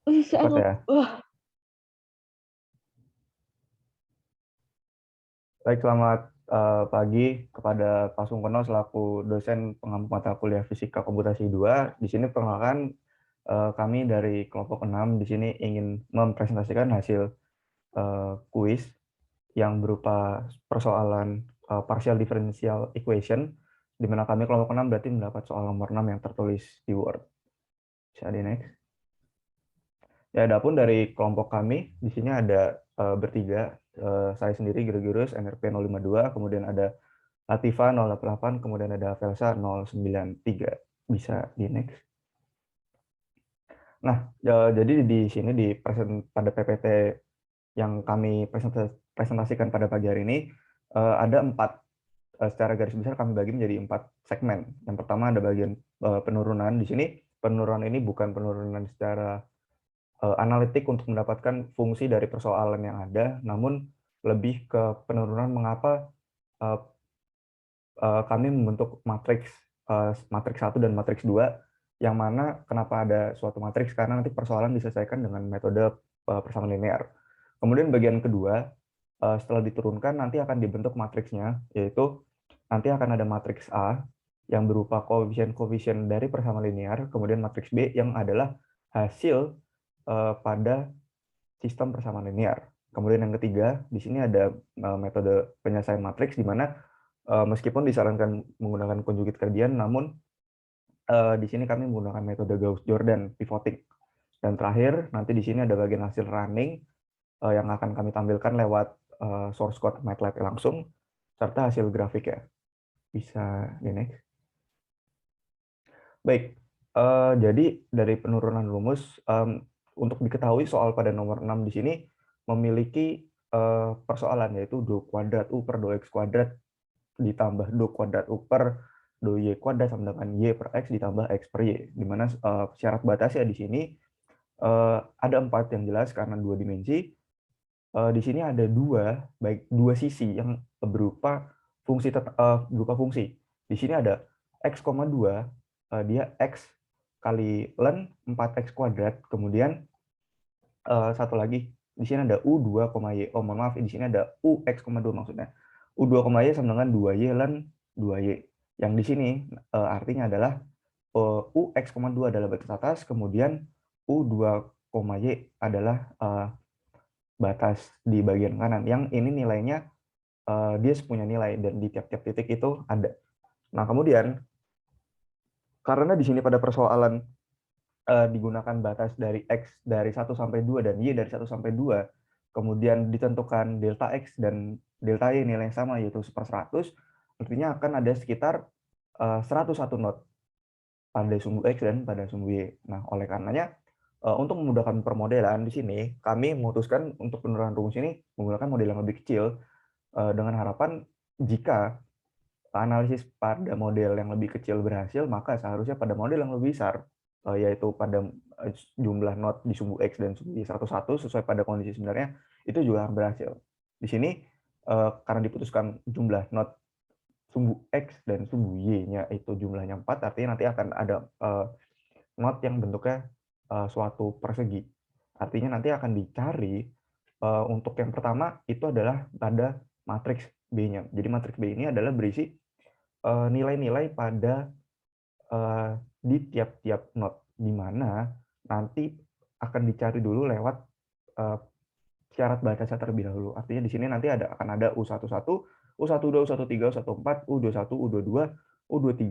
Cepat Sangat ya. Baik, selamat pagi kepada Pak Sungkono selaku dosen pengampu mata kuliah Fisika Komputasi 2. Di sini perkenalkan kami dari kelompok 6 di sini ingin mempresentasikan hasil kuis yang berupa persoalan partial differential equation, di mana kami kelompok 6 berarti mendapat soal nomor 6 yang tertulis di Word. Bisa di next. Ya, adapun dari kelompok kami, di sini ada bertiga, saya sendiri Gregorius NRP 052, kemudian ada Latifa 088, kemudian ada Velsa 093. Bisa di next. Nah, jadi di sini pada PPT yang kami presentasikan pada pagi hari ini, ada secara garis besar kami bagi menjadi 4 segmen. Yang pertama ada bagian penurunan. Di sini penurunan ini bukan penurunan secara analitik untuk mendapatkan fungsi dari persoalan yang ada, namun lebih ke penurunan mengapa kami membentuk matriks 1 dan matriks 2, yang mana kenapa ada suatu matriks, karena nanti persoalan diselesaikan dengan metode persamaan linear. Kemudian bagian kedua, setelah diturunkan nanti akan dibentuk matriksnya, yaitu nanti akan ada matriks A yang berupa koefisien-koefisien dari persamaan linear, kemudian matriks B yang adalah hasil pada sistem persamaan linear. Kemudian yang ketiga, di sini ada metode penyelesaian matriks, di mana meskipun disarankan menggunakan conjugate gradient, namun di sini kami menggunakan metode Gauss-Jordan pivoting. Dan terakhir, nanti di sini ada bagian hasil running yang akan kami tampilkan lewat source code MATLAB langsung, serta hasil grafik ya. Bisa di next. Baik, jadi dari penurunan rumus, untuk diketahui soal pada nomor 6 di sini memiliki persoalan, yaitu do kuadrat U per do X kuadrat ditambah do kuadrat U per do Y kuadrat sama dengan Y per X ditambah X per Y. Di mana syarat batasnya di sini ada 4 yang jelas karena 2 dimensi. Di sini ada dua sisi yang berupa fungsi. Di sini ada x,2, dia x kali ln 4x kuadrat, kemudian satu lagi di sini ada u2, y. Oh, mohon maaf, di sini ada ux,2 maksudnya. U2, y sama dengan 2y ln 2y. Yang di sini artinya adalah ux,2 adalah batas atas, kemudian u2, y adalah batas di bagian kanan, yang ini nilainya dia punya nilai dan di tiap-tiap titik itu ada. Nah, kemudian karena di sini pada persoalan digunakan batas dari X dari 1 sampai 2 dan Y dari 1 sampai 2, kemudian ditentukan delta X dan delta Y nilai yang sama, yaitu 1/100, artinya akan ada sekitar 101 not pada sumbu X dan pada sumbu Y. Nah, oleh karenanya untuk memudahkan permodelan di sini, kami memutuskan untuk penurunan rumus ini menggunakan model yang lebih kecil, dengan harapan jika analisis pada model yang lebih kecil berhasil, maka seharusnya pada model yang lebih besar, yaitu pada jumlah not di sumbu X dan sumbu Y 101 sesuai pada kondisi sebenarnya, itu juga akan berhasil. Di sini, karena diputuskan jumlah not sumbu X dan sumbu Y-nya itu jumlahnya 4, artinya nanti akan ada not yang bentuknya suatu persegi. Artinya nanti akan dicari untuk yang pertama itu adalah pada matriks B-nya. Jadi matriks B ini adalah berisi nilai-nilai pada di tiap-tiap not, di mana nanti akan dicari dulu lewat syarat batasnya terlebih dahulu. Artinya di sini nanti akan ada U11, U12, U13, U14, U21, U22, U23,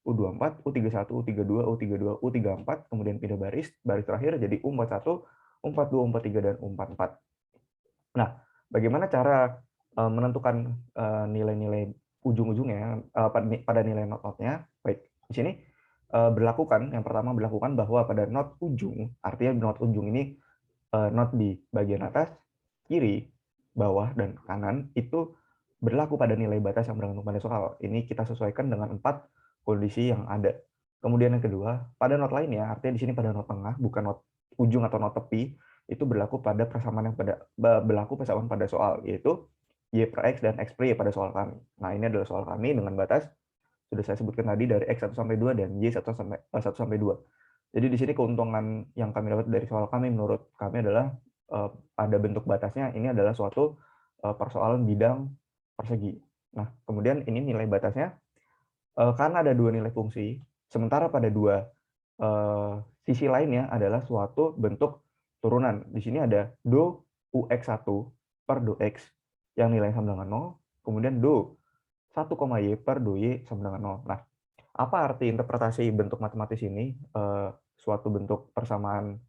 U24, U31, U32, U32, U34, kemudian pindah baris terakhir jadi U41, U42, U43, dan U44. Nah, bagaimana cara menentukan nilai-nilai ujung-ujungnya pada nilai not-notnya? Baik, di sini yang pertama berlakukan bahwa pada not ujung, artinya not ujung ini not di bagian atas, kiri, bawah, dan kanan itu berlaku pada nilai batas yang bergantung pada soal. Ini kita sesuaikan dengan 4 kondisi yang ada. Kemudian yang kedua, pada not lainnya, artinya di sini pada not tengah, bukan not ujung atau not tepi, itu berlaku pada persamaan pada soal, yaitu Y per X dan X per Y pada soal kami. Nah, ini adalah soal kami dengan batas sudah saya sebutkan tadi dari X1 sampai 2 dan Y1 sampai 2. Jadi di sini keuntungan yang kami dapat dari soal kami menurut kami adalah pada bentuk batasnya ini adalah suatu persoalan bidang persegi. Nah, kemudian ini nilai batasnya karena ada dua nilai fungsi, sementara pada dua sisi lainnya adalah suatu bentuk turunan. Di sini ada do ux1 per do x yang nilainya sama dengan 0, kemudian do 1, y per do y sama dengan 0. Nah, apa arti interpretasi bentuk matematis ini? Suatu bentuk persamaan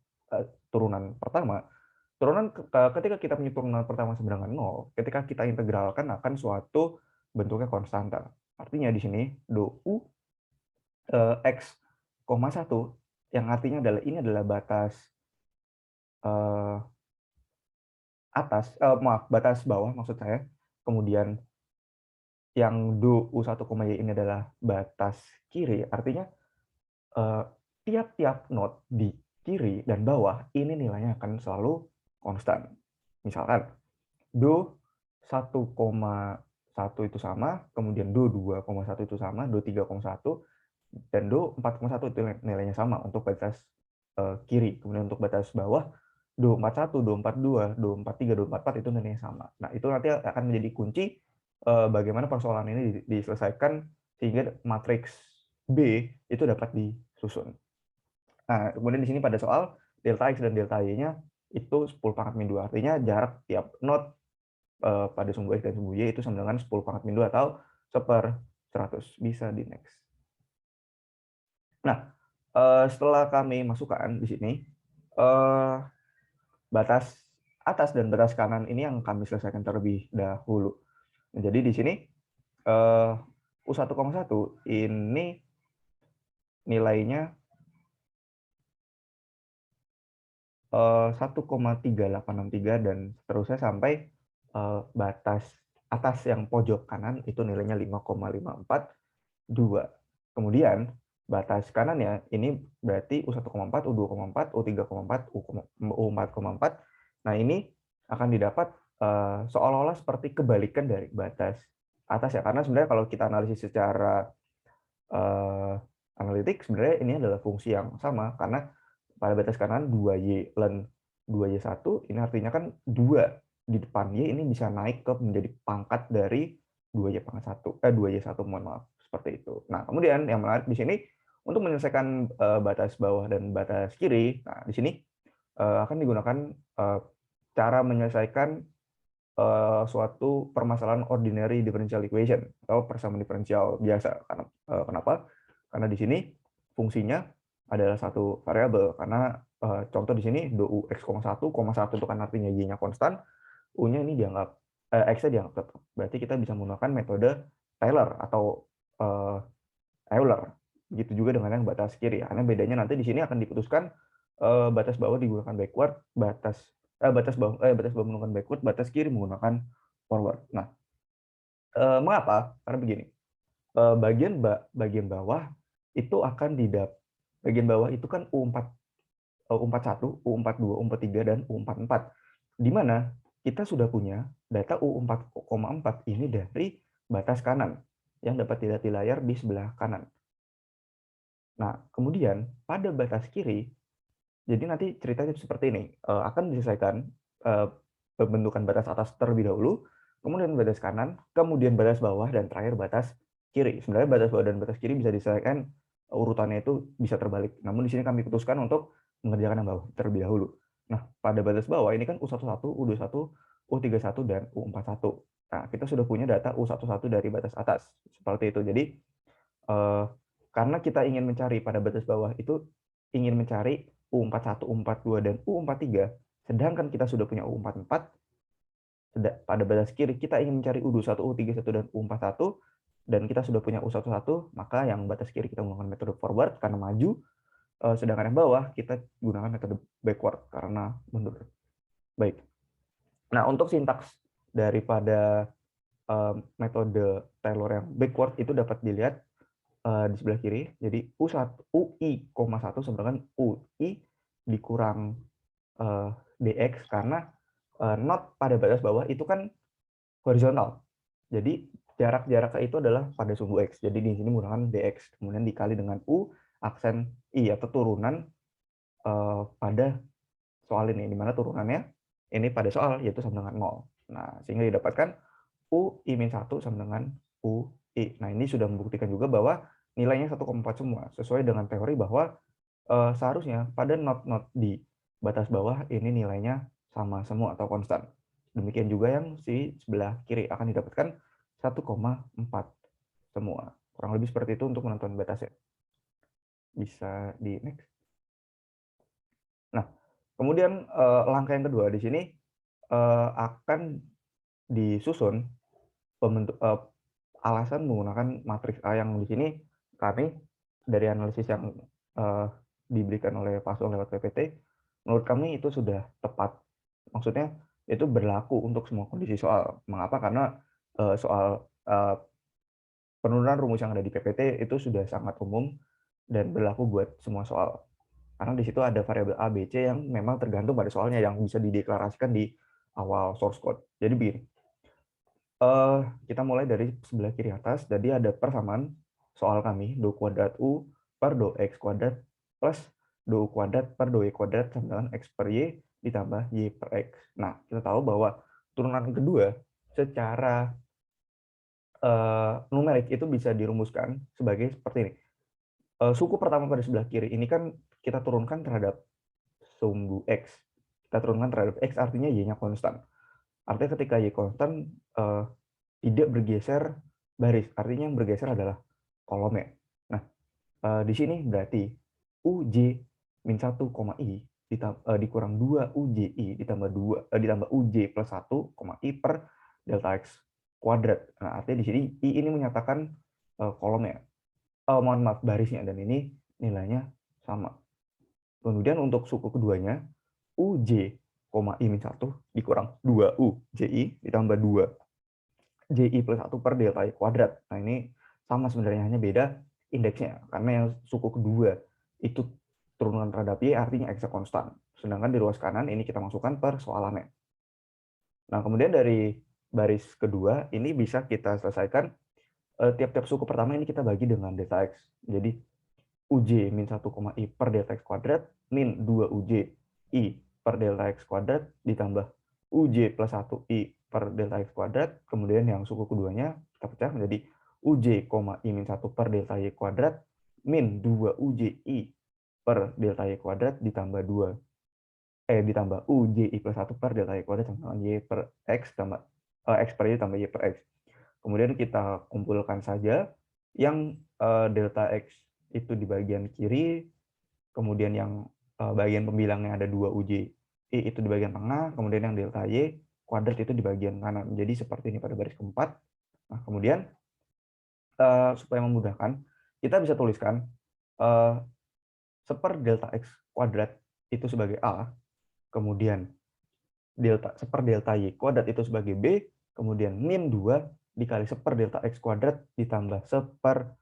turunan pertama. Turunan ketika kita punya turunan pertama sama dengan 0, ketika kita integralkan akan suatu bentuknya konstanta. Artinya di sini do u x, 1 yang artinya adalah ini adalah batas batas bawah maksud saya. Kemudian yang do u1, y ini adalah batas kiri, artinya tiap-tiap not di kiri dan bawah ini nilainya akan selalu konstan. Misalkan do 1,1 itu sama, kemudian do 2,1 itu sama, do 3,1 dan do 4,1 itu nilainya sama untuk batas kiri. Kemudian untuk batas bawah do 41, do 42, do 43, do 44 itu nilainya sama. Nah, itu nanti akan menjadi kunci bagaimana persoalan ini diselesaikan sehingga matriks B itu dapat disusun. Nah, kemudian di sini pada soal delta X dan delta Y-nya itu 10 pangkat min 2. Artinya jarak tiap not pada sumbu X dan sumbu Y itu sama dengan 10 pangkat min 2 atau 1/100. Bisa di next. Nah, setelah kami masukkan di sini, batas atas dan batas kanan ini yang kami selesaikan terlebih dahulu. Nah, jadi di sini U1,1 ini nilainya 1,3863 dan seterusnya sampai batas atas yang pojok kanan itu nilainya 5,542. Kemudian batas kanannya ini berarti U1,4, U2,4, U3,4, U4,4. Nah, ini akan didapat seolah-olah seperti kebalikan dari batas atas ya. Karena sebenarnya kalau kita analisis secara analitik, sebenarnya ini adalah fungsi yang sama. Karena pada batas kanan 2Y ln 2Y1, ini artinya kan 2 di depan Y ini bisa naik ke menjadi pangkat dari 2Y pangkat 1, 2Y1, mohon maaf. Seperti itu. Nah, kemudian yang menarik di sini, untuk menyelesaikan batas bawah dan batas kiri, nah di sini akan digunakan cara menyelesaikan suatu permasalahan ordinary differential equation atau persamaan diferensial biasa. Kenapa? Karena di sini fungsinya adalah satu variabel. Karena contoh di sini do u x,1, 1 itu kan artinya y-nya konstan, u-nya ini dianggap x-nya dianggap tetap. Berarti kita bisa menggunakan metode Taylor atau Euler. Begitu juga dengan yang batas kiri. Karena bedanya nanti di sini akan diputuskan batas bawah digunakan backward, batas bawah menggunakan backward, batas kiri menggunakan forward. Nah, mengapa? Karena begini. Bagian bawah itu akan bagian bawah itu kan U41, U42, U43 dan U44. Di mana kita sudah punya data U4,4 ini dari batas kanan yang dapat dilihat di layar di sebelah kanan. Nah, kemudian pada batas kiri, jadi nanti ceritanya seperti ini, akan diselesaikan pembentukan batas atas terlebih dahulu, kemudian batas kanan, kemudian batas bawah, dan terakhir batas kiri. Sebenarnya batas bawah dan batas kiri bisa diselesaikan urutannya itu bisa terbalik. Namun di sini kami putuskan untuk mengerjakan yang bawah terlebih dahulu. Nah, pada batas bawah ini kan U11, U21, U31, dan U41. Nah, kita sudah punya data U11 dari batas atas. Seperti itu. Jadi, karena kita ingin mencari pada batas bawah itu ingin mencari U41, U42, dan U43, sedangkan kita sudah punya U44, pada batas kiri kita ingin mencari U21, U31, dan U41, dan kita sudah punya U11, maka yang batas kiri kita menggunakan metode forward karena maju, sedangkan yang bawah kita gunakan metode backward karena mundur. Baik. Nah, untuk sintaks daripada metode Taylor yang backward itu dapat dilihat di sebelah kiri. Jadi UI,1 sama dengan UI dikurang dx karena not pada batas bawah itu kan horizontal. Jadi jarak-jaraknya itu adalah pada sumbu x. Jadi di sini menggunakan dx, kemudian dikali dengan u aksen i atau turunan pada soal ini, di mana turunannya ini pada soal yaitu sama dengan 0. Nah, sehingga didapatkan UI-1 sama dengan UI. Nah, ini sudah membuktikan juga bahwa nilainya 1,4 semua, sesuai dengan teori bahwa seharusnya pada not-not di batas bawah ini nilainya sama semua atau konstan. Demikian juga yang di sebelah kiri akan didapatkan 1,4 semua. Kurang lebih seperti itu untuk menentukan batasnya. Bisa di next. Nah, kemudian langkah yang kedua di sini akan disusun alasan menggunakan matriks A yang di sini kami dari analisis yang diberikan oleh Pasul lewat PPT, menurut kami itu sudah tepat. Maksudnya itu berlaku untuk semua kondisi soal. Mengapa? Karena soal penurunan rumus yang ada di PPT itu sudah sangat umum dan berlaku buat semua soal. Karena di situ ada variabel A, B, C yang memang tergantung pada soalnya yang bisa dideklarasikan di awal source code. Jadi begini, kita mulai dari sebelah kiri atas. Jadi ada persamaan soal kami, do kuadrat U per do X kuadrat plus do kuadrat per do Y kuadrat sama dengan X per Y ditambah Y per X. Nah, kita tahu bahwa turunan kedua secara numerik itu bisa dirumuskan sebagai seperti ini. Suku pertama pada sebelah kiri ini kan kita turunkan terhadap sumbu X. Kita turunkan terhadap X artinya Y-nya konstan. Artinya ketika Y konstan, tidak bergeser baris, artinya yang bergeser adalah kolomnya. Nah, di sini berarti UJ min 1, I dikurang 2 UJI ditambah UJ plus 1, I per delta X kuadrat. Nah, artinya di sini I ini menyatakan kolomnya. Mohon maaf, barisnya, dan ini nilainya sama. Kemudian untuk suku keduanya, UJ, I min 1 dikurang 2 UJI ditambah 2 JI plus 1 per delta Y kuadrat. Nah, ini sama sebenarnya, hanya beda indeksnya. Karena yang suku kedua itu turunan terhadap Y artinya X konstan. Sedangkan di ruas kanan ini kita masukkan persoalannya. Nah, kemudian dari baris kedua ini bisa kita selesaikan tiap-tiap suku pertama ini kita bagi dengan delta X. Jadi UJ min 1, I per delta X kuadrat min 2 UJ I per delta X kuadrat ditambah UJ plus 1 I per delta X kuadrat. Kemudian yang suku keduanya kita pecah menjadi UJ, I min 1 per delta Y kuadrat min 2 UJ I per delta Y kuadrat ditambah ditambah UJ I plus 1 per delta Y kuadrat sama Y per X tambah X per Y tambah Y per X. Kemudian kita kumpulkan saja yang delta X itu di bagian kiri, kemudian yang bagian pembilangnya ada 2 UJ I itu di bagian tengah, kemudian yang delta Y kuadrat itu di bagian kanan. Jadi seperti ini pada baris keempat. Nah, kemudian supaya memudahkan, kita bisa tuliskan seper delta X kuadrat itu sebagai A, kemudian seper delta Y kuadrat itu sebagai B, kemudian min 2 dikali seper delta X kuadrat ditambah seper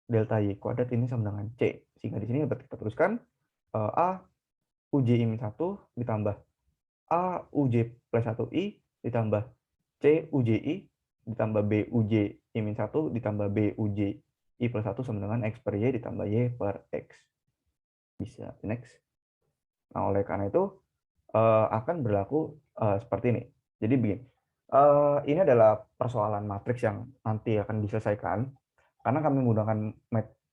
delta Y kuadrat ini sama dengan C. Sehingga di sini dapat kita tuliskan A UJ min 1 ditambah A UJ plus 1 I ditambah C UJI ditambah B UJ I min 1 ditambah B UJ I plus 1 sama dengan X per Y ditambah Y per X. Bisa next. Nah, oleh karena itu akan berlaku seperti ini. Jadi begini, ini adalah persoalan matriks yang nanti akan diselesaikan karena kami menggunakan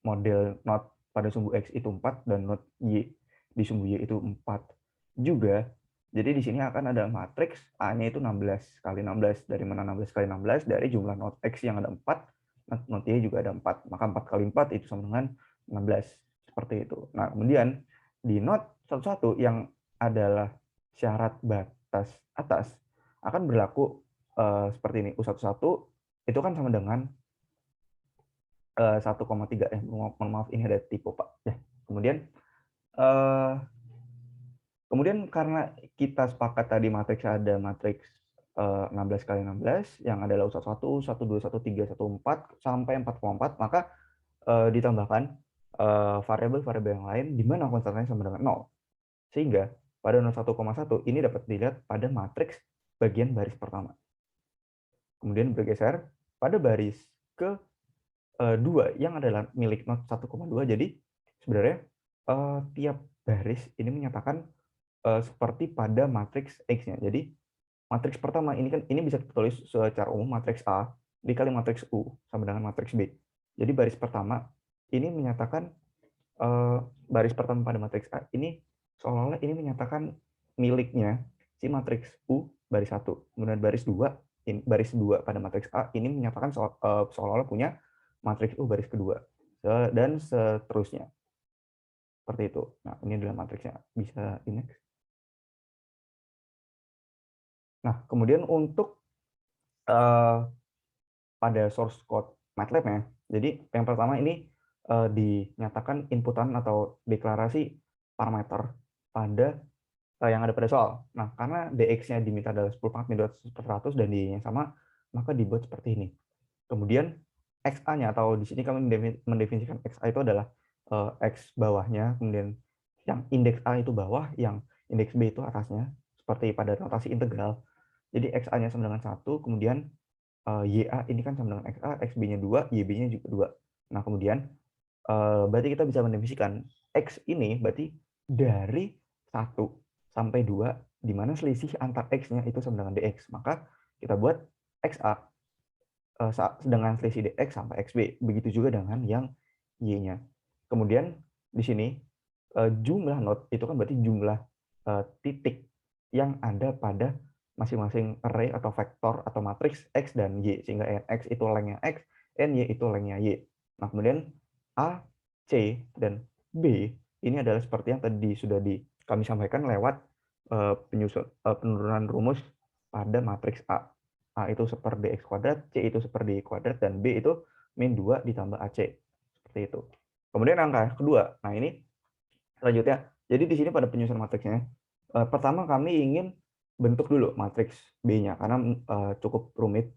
model not pada sumbu X itu 4 dan not Y di sumbu Y itu 4 juga. Jadi di sini akan ada matriks A-nya itu 16 kali 16. Dari mana 16 kali 16? Dari jumlah not X yang ada 4, not Y juga ada 4. Maka 4 kali 4 itu sama dengan 16. Seperti itu. Nah, kemudian di not 11 yang adalah syarat batas atas akan berlaku seperti ini. U11 itu kan sama dengan 1,3. Mohon maaf, ini ada typo, Pak. Ya. Kemudian karena kita sepakat tadi matriks ada matriks 16 kali 16 yang adalah U11, U12, U13, U14 sampai 4,4, maka ditambahkan variabel-variabel yang lain di mana konstannya sama dengan 0. Sehingga pada 1,1 ini dapat dilihat pada matriks bagian baris pertama. Kemudian bergeser pada baris ke-2 yang adalah milik not 1,2. Jadi sebenarnya tiap baris ini menyatakan seperti pada matriks X-nya. Jadi matriks pertama ini kan ini bisa ditulis secara umum matriks A dikali matriks U sama dengan matriks B. Jadi baris pertama ini menyatakan baris pertama pada matriks A ini seolah-olah ini menyatakan miliknya si matriks U baris 1. Kemudian baris 2 pada matriks A ini menyatakan seolah-olah punya matriks U baris kedua dan seterusnya. Seperti itu. Nah, ini adalah matriksnya. Bisa di next. Nah, kemudian untuk pada source code MATLAB-nya, jadi yang pertama ini dinyatakan inputan atau deklarasi parameter pada yang ada pada soal. Nah, karena dx-nya diminta adalah 10/100 dan y-nya sama, maka dibuat seperti ini. Kemudian xa-nya atau di sini kami mendefinisikan xa itu adalah x bawahnya, kemudian yang indeks a itu bawah, yang indeks b itu atasnya, seperti pada notasi integral. Jadi xa-nya sama dengan 1, kemudian ya ini kan sama dengan xa, xb-nya 2, yb-nya juga 2. Nah, kemudian berarti kita bisa mendefinisikan x ini berarti dari 1 sampai 2, di mana selisih antar x-nya itu sama dengan dx. Maka kita buat xa dengan selisih dx sampai xb. Begitu juga dengan yang y-nya. Kemudian di sini jumlah not itu kan berarti jumlah titik yang ada pada masing-masing array atau vektor atau matriks x dan y, sehingga x itu lengthnya x, ny itu lengthnya y. Nah, kemudian a, c, dan b ini adalah seperti yang tadi sudah kami sampaikan lewat penurunan rumus pada matriks A. A itu seper dx kuadrat, C itu seper dy kuadrat, dan B itu min 2 ditambah AC. Seperti itu. Kemudian angka kedua. Nah, ini selanjutnya. Jadi di sini pada penyusunan matriksnya, pertama kami ingin bentuk dulu matriks B-nya, karena cukup rumit.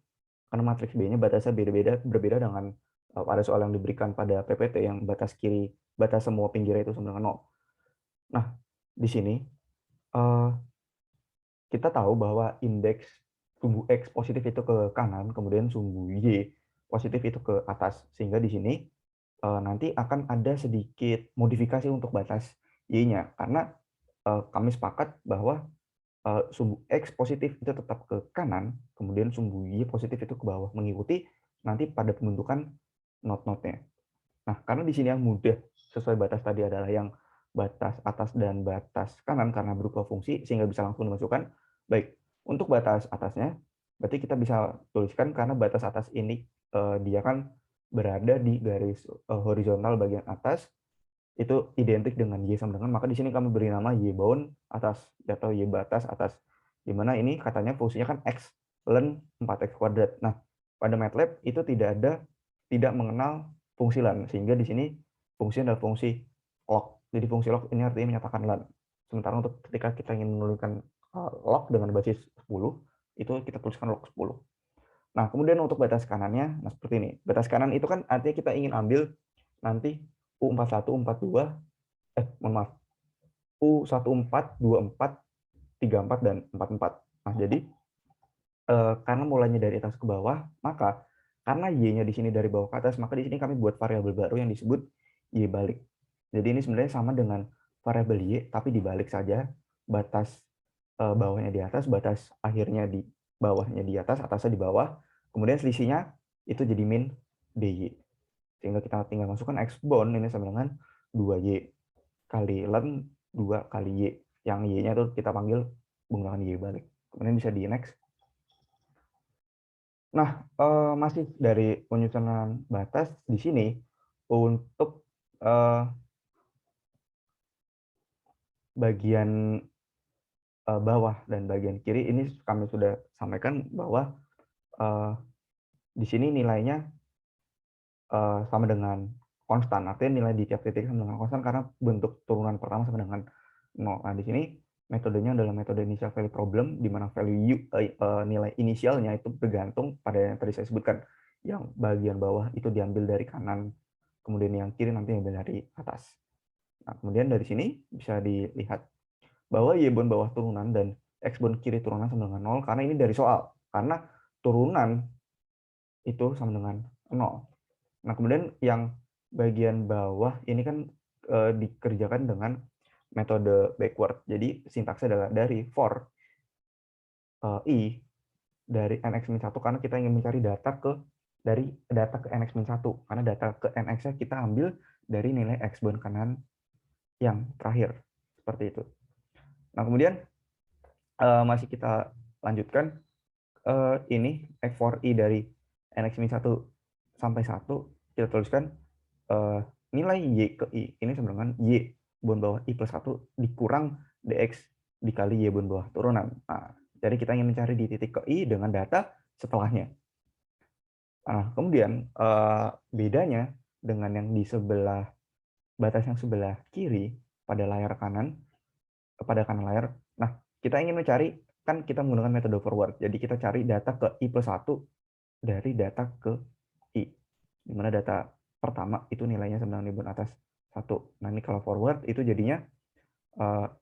Karena matriks B-nya batasnya berbeda dengan pada soal yang diberikan pada PPT yang batas kiri, batas semua pinggirnya itu sama dengan 0. Nah, di sini kita tahu bahwa indeks sumbu X positif itu ke kanan, kemudian sumbu Y positif itu ke atas. Sehingga di sini nanti akan ada sedikit modifikasi untuk batas Y-nya. Karena kami sepakat bahwa sumbu X positif itu tetap ke kanan, kemudian sumbu Y positif itu ke bawah, mengikuti nanti pada pembentukan not-notnya. Nah, karena di sini yang mudah sesuai batas tadi adalah yang batas atas dan batas kanan karena berupa fungsi, sehingga bisa langsung dimasukkan. Baik, untuk batas atasnya, berarti kita bisa tuliskan karena batas atas ini dia kan berada di garis horizontal bagian atas, itu identik dengan Y sama dengan, maka di sini kami beri nama Y bound atas atau Y batas atas. Di mana ini katanya fungsinya kan X ln 4x kuadrat. Nah, pada MATLAB itu tidak mengenal fungsi ln, sehingga di sini fungsinya adalah fungsi log. Jadi fungsi log ini artinya menyatakan ln. Sementara untuk ketika kita ingin menuliskan log dengan basis 10, itu kita tuliskan log 10. Nah, kemudian untuk batas kanannya, nah seperti ini. Batas kanan itu kan artinya kita ingin ambil nanti U41, 42, mohon maaf, U14, 24, 34, dan 44. Nah, jadi karena mulainya dari atas ke bawah, maka karena Y-nya di sini dari bawah ke atas, maka di sini kami buat variabel baru yang disebut Y balik. Jadi ini sebenarnya sama dengan variabel Y, tapi dibalik saja. Batas bawahnya di atas, batas akhirnya di bawahnya di atas, atasnya di bawah. Kemudian selisihnya itu jadi min dy. Sehingga kita tinggal masukkan X bound ini sama dengan 2Y kali ln 2 kali Y. Yang Y-nya itu kita panggil menggunakan Y balik. Kemudian bisa di next. Nah, masih dari penyusunan batas di sini untuk bagian bawah dan bagian kiri ini kami sudah sampaikan bahwa di sini nilainya sama dengan konstan. Artinya nilai di tiap titik sama dengan konstan karena bentuk turunan pertama sama dengan 0. Nah, di sini metodenya adalah metode initial value problem, di mana value nilai inisialnya itu bergantung pada yang tadi saya sebutkan. Yang bagian bawah itu diambil dari kanan, kemudian yang kiri nanti diambil dari atas. Nah, kemudian dari sini bisa dilihat bahwa y bound bawah turunan dan x bound kiri turunan sama dengan 0, karena ini dari soal. Karena turunan itu sama dengan 0. Nah, kemudian yang bagian bawah ini kan dikerjakan dengan metode backward. Jadi sintaksnya adalah dari for i dari nx-1 karena kita ingin mencari data ke nx-1 karena data ke nx-nya kita ambil dari nilai x bon kanan yang terakhir seperti itu. Nah, kemudian masih kita lanjutkan ini for i dari nx-1 sampai 1 kita tuliskan nilai y ke i ini sama dengan y bon bawah i plus 1 dikurang dx dikali y bon bawah turunan. Nah, jadi kita ingin mencari di titik ke i dengan data setelahnya. Nah, kemudian bedanya dengan yang di sebelah batas yang sebelah kiri pada layar kanan, pada kanan layar. Nah, kita ingin mencari, kan kita menggunakan metode forward. Jadi kita cari data ke i plus 1 dari data ke i. Di mana data pertama itu nilainya sama dengan i bon atas 1. Nah, ini kalau forward itu jadinya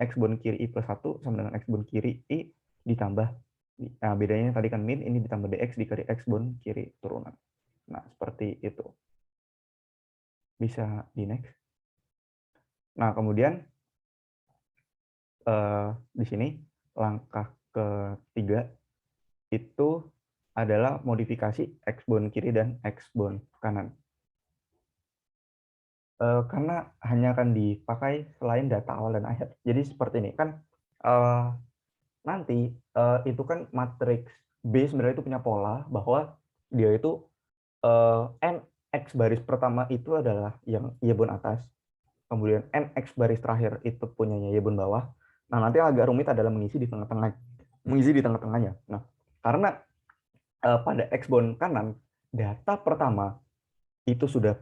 x bon kiri i plus 1 sama dengan x bon kiri i ditambah, nah bedanya tadi kan min, ini ditambah dx dikali x bon kiri turunan. Nah, seperti itu. Bisa di next. Nah, kemudian di sini langkah ketiga itu adalah modifikasi x bon kiri dan x bon kanan. Karena hanya akan dipakai selain data awal dan akhir. Jadi seperti ini kan nanti itu kan matriks B sebenarnya itu punya pola bahwa dia itu nx baris pertama itu adalah yang y bon atas, kemudian nx baris terakhir itu punyanya y bon bawah. Nah, nanti yang agak rumit adalah mengisi di tengah-tengahnya. Nah, karena pada x bon kanan data pertama itu sudah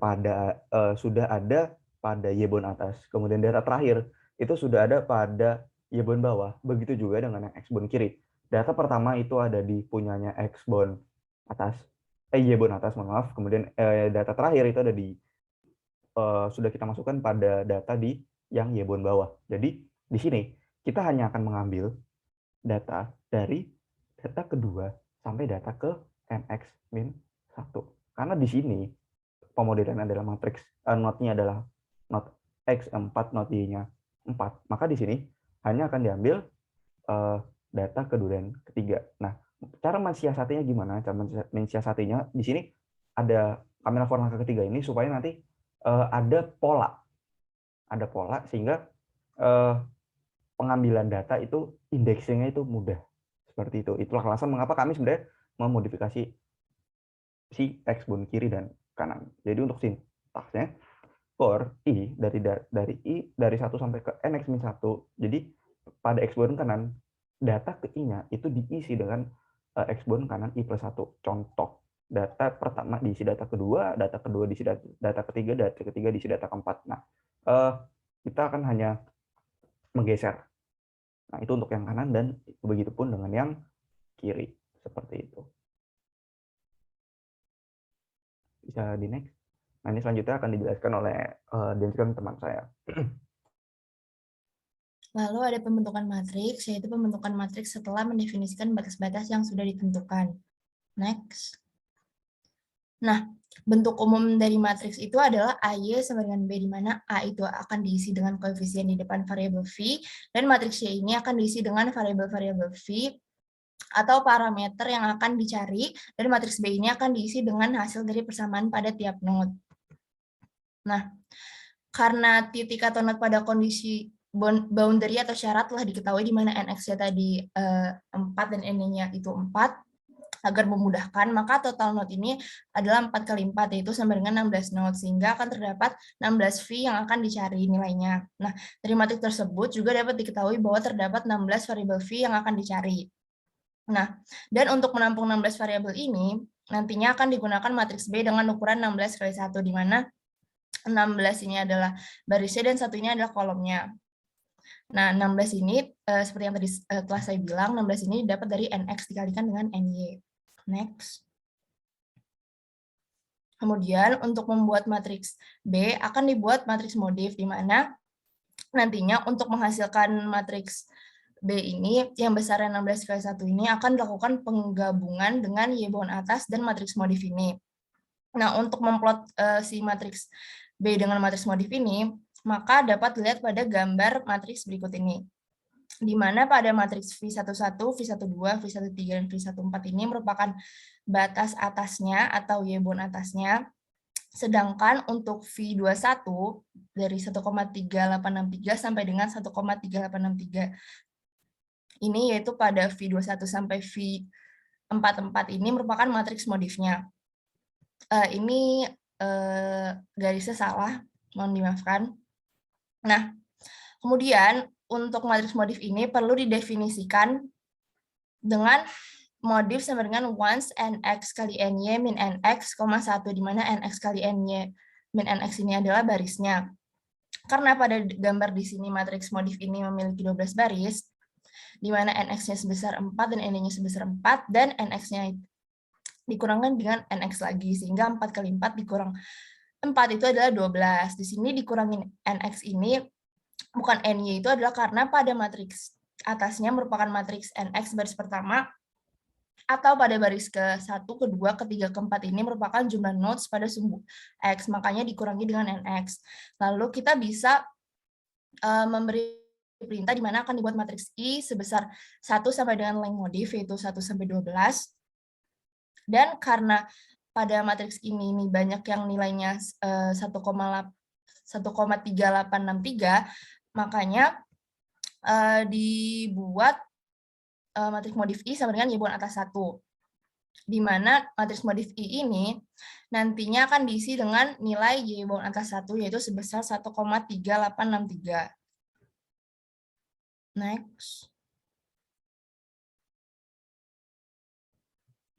ada pada y bon atas, kemudian data terakhir itu sudah ada pada y bon bawah. Begitu juga dengan yang x bon kiri. Data pertama itu ada di punyanya x bon atas, y bon atas, mohon maaf. Kemudian data terakhir itu ada di sudah kita masukkan pada data di yang y bon bawah. Jadi di sini kita hanya akan mengambil data dari data kedua sampai data ke nx-1. Karena di sini pemodelan adalah matriks, notnya adalah not x4, not y-nya 4. Maka di sini hanya akan diambil data kedua dan ketiga. Nah, cara mensiasatinya gimana? Cara mensiasatinya di sini ada kamera for langkah ketiga ini supaya nanti ada pola sehingga pengambilan data itu indexingnya itu mudah. Seperti itu. Itulah alasan mengapa kami sebenarnya memodifikasi si x bon kiri dan kanan. Jadi untuk sintaksnya for i dari 1 sampai ke nx-1. Jadi pada x bon kanan data ke i-nya itu diisi dengan x bon kanan i plus 1. Contoh, data pertama diisi data kedua diisi data ketiga diisi data keempat. Nah, kita akan hanya menggeser. Nah, itu untuk yang kanan dan begitupun dengan yang kiri. Seperti itu. Bisa di next. Nah, ini selanjutnya akan dijelaskan oleh teman saya. Lalu ada pembentukan matriks, yaitu pembentukan matriks setelah mendefinisikan batas-batas yang sudah ditentukan. Next. Nah, bentuk umum dari matriks itu adalah AY sama dengan B, di mana A itu akan diisi dengan koefisien di depan variabel V, dan matriks Y ini akan diisi dengan variabel-variabel V atau parameter yang akan dicari, dan matriks B ini akan diisi dengan hasil dari persamaan pada tiap node. Nah, karena titik atau node pada kondisi boundary atau syarat telah diketahui di mana nx-nya tadi 4 dan n-nya itu 4, agar memudahkan, maka total node ini adalah 4 kali 4, yaitu sama dengan 16 node, sehingga akan terdapat 16 V yang akan dicari nilainya. Nah, dari matriks tersebut juga dapat diketahui bahwa terdapat 16 variabel V yang akan dicari. Nah, dan untuk menampung 16 variabel ini, nantinya akan digunakan matriks B dengan ukuran 16 kali 1, di mana 16 ini adalah barisnya dan satunya adalah kolomnya. Nah, 16 ini seperti yang tadi telah saya bilang, 16 ini dapat dari nx dikalikan dengan ny. Next. Kemudian untuk membuat matriks B akan dibuat matriks modif, di mana nantinya untuk menghasilkan matriks B ini yang besarnya 16 kali 1 ini akan dilakukan penggabungan dengan y bon atas dan matriks modif ini. Nah, untuk memplot si matriks B dengan matriks modif ini, maka dapat dilihat pada gambar matriks berikut ini. Di mana pada matriks V11, V12, V13, dan V14 ini merupakan batas atasnya atau Y-bond atasnya, sedangkan untuk V21 dari 1,3863 sampai dengan 1,3863 ini yaitu pada V21 sampai V44 ini merupakan matriks modifnya. Ini garisnya salah, mohon dimaafkan. Nah, kemudian untuk matriks modif ini perlu didefinisikan dengan modif sama dengan once nx kali ny min nx, 1, di mana nx kali ny min nx ini adalah barisnya. Karena pada gambar di sini matriks modif ini memiliki 12 baris, di mana nx-nya sebesar 4 dan ny-nya sebesar 4, dan nx-nya dikurangkan dengan nx lagi, sehingga 4 kali 4 dikurang 4 itu adalah 12. Di sini dikurangin nx ini, bukan ny, itu adalah karena pada matriks atasnya merupakan matriks nx baris pertama, atau pada baris ke-1, kedua, ketiga, keempat ini merupakan jumlah nodes pada sumbu x, makanya dikurangi dengan nx. Lalu kita bisa memberi perintah di mana akan dibuat matriks I sebesar 1 sampai dengan length modif, yaitu 1 sampai 12. Dan karena pada matriks ini banyak yang nilainya 1,3863, makanya dibuat matriks modif I sama dengan Y-bond atas 1. Di mana matriks modif I ini nantinya akan diisi dengan nilai Y-bond atas 1, yaitu sebesar 1,3863. Next.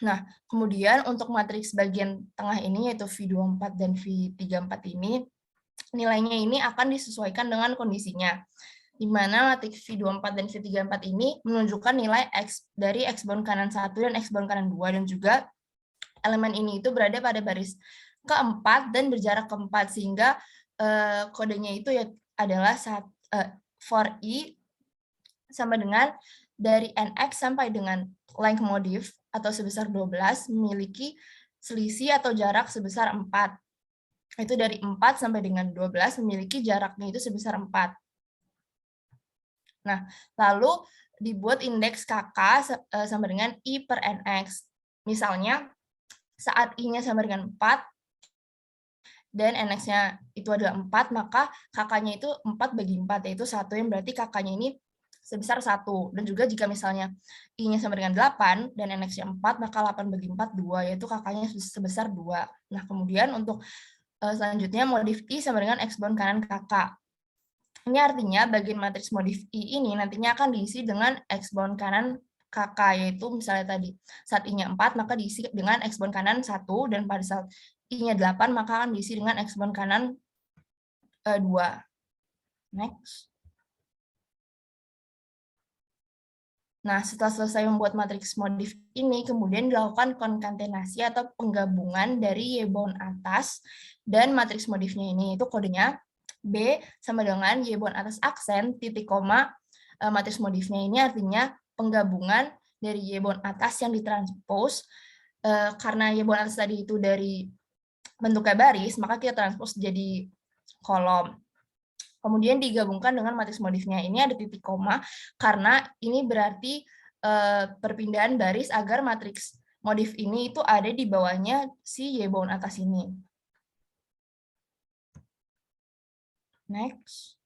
Nah, kemudian untuk matriks bagian tengah ini, yaitu V24 dan V34 ini, nilainya ini akan disesuaikan dengan kondisinya, di mana matriks V24 dan V34 ini menunjukkan nilai X dari X-bond kanan 1 dan X-bond kanan 2, dan juga elemen ini itu berada pada baris keempat dan berjarak keempat, sehingga kodenya itu adalah for I sama dengan dari NX sampai dengan length modif atau sebesar 12 memiliki selisih atau jarak sebesar 4. Itu dari 4 sampai dengan 12 memiliki jaraknya itu sebesar 4. Nah, lalu dibuat indeks KK sama dengan I per NX. Misalnya, saat I-nya sama dengan 4, dan NX-nya itu adalah 4, maka KK-nya itu 4 bagi 4, yaitu 1, yang berarti KK-nya ini sebesar 1. Dan juga jika misalnya I-nya sama dengan 8 dan NX-nya 4, maka 8 bagi 4, 2, yaitu KK-nya sebesar 2. Nah, kemudian untuk selanjutnya modif I sama dengan X-bond kanan KK. Ini artinya bagian matriks modif I ini nantinya akan diisi dengan X-bond kanan KK, yaitu misalnya tadi saat I-nya 4, maka diisi dengan X-bond kanan 1, dan pada saat I-nya 8, maka akan diisi dengan X-bond kanan 2. Next. Nah, setelah selesai membuat matriks modif ini, kemudian dilakukan konkatenasi atau penggabungan dari Y-bond atas dan matriks modifnya ini, itu kodenya B sama dengan Y-bond atas aksen, titik koma, matriks modifnya ini artinya penggabungan dari Y-bond atas yang ditranspos, karena Y-bond atas tadi itu dari bentuknya baris, maka kita transpos jadi kolom. Kemudian digabungkan dengan matriks modifnya. Ini ada titik koma, karena ini berarti perpindahan baris agar matriks modif ini itu ada di bawahnya si Y-bond atas ini. Next.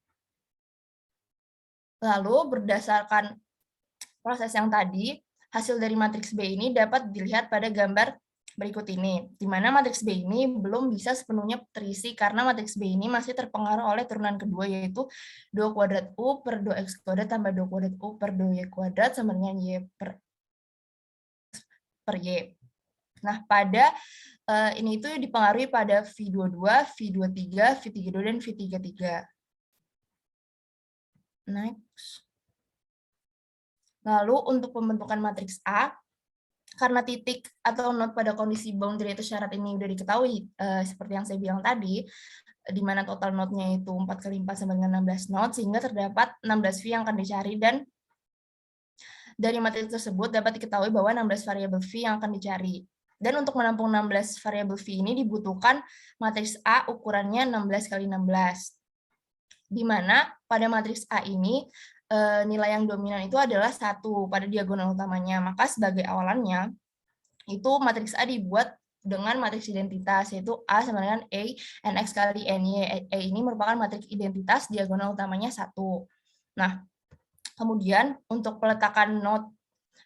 Lalu berdasarkan proses yang tadi, hasil dari matriks B ini dapat dilihat pada gambar berikut ini, di mana matriks B ini belum bisa sepenuhnya terisi karena matriks B ini masih terpengaruh oleh turunan kedua, yaitu 2 kuadrat U per 2X kuadrat tambah 2 kuadrat U per 2Y kuadrat sama dengan Y per Y. Nah, pada ini itu dipengaruhi pada V22, V23, V32, dan V33. Next. Lalu untuk pembentukan matriks A, karena titik atau not pada kondisi boundary atau syarat ini udah diketahui, seperti yang saya bilang tadi, di mana total node-nya itu 4 kali 4 sama dengan 16 node, sehingga terdapat 16 V yang akan dicari, dan dari matriks tersebut dapat diketahui bahwa 16 variabel V yang akan dicari. Dan untuk menampung 16 variabel V ini dibutuhkan matriks A ukurannya 16 kali 16. di mana pada matriks A ini nilai yang dominan itu adalah 1 pada diagonal utamanya. Maka sebagai awalannya, itu matriks A dibuat dengan matriks identitas, yaitu A sama dengan A, NX kali NY. A ini merupakan matriks identitas diagonal utamanya 1. Nah, kemudian untuk peletakan node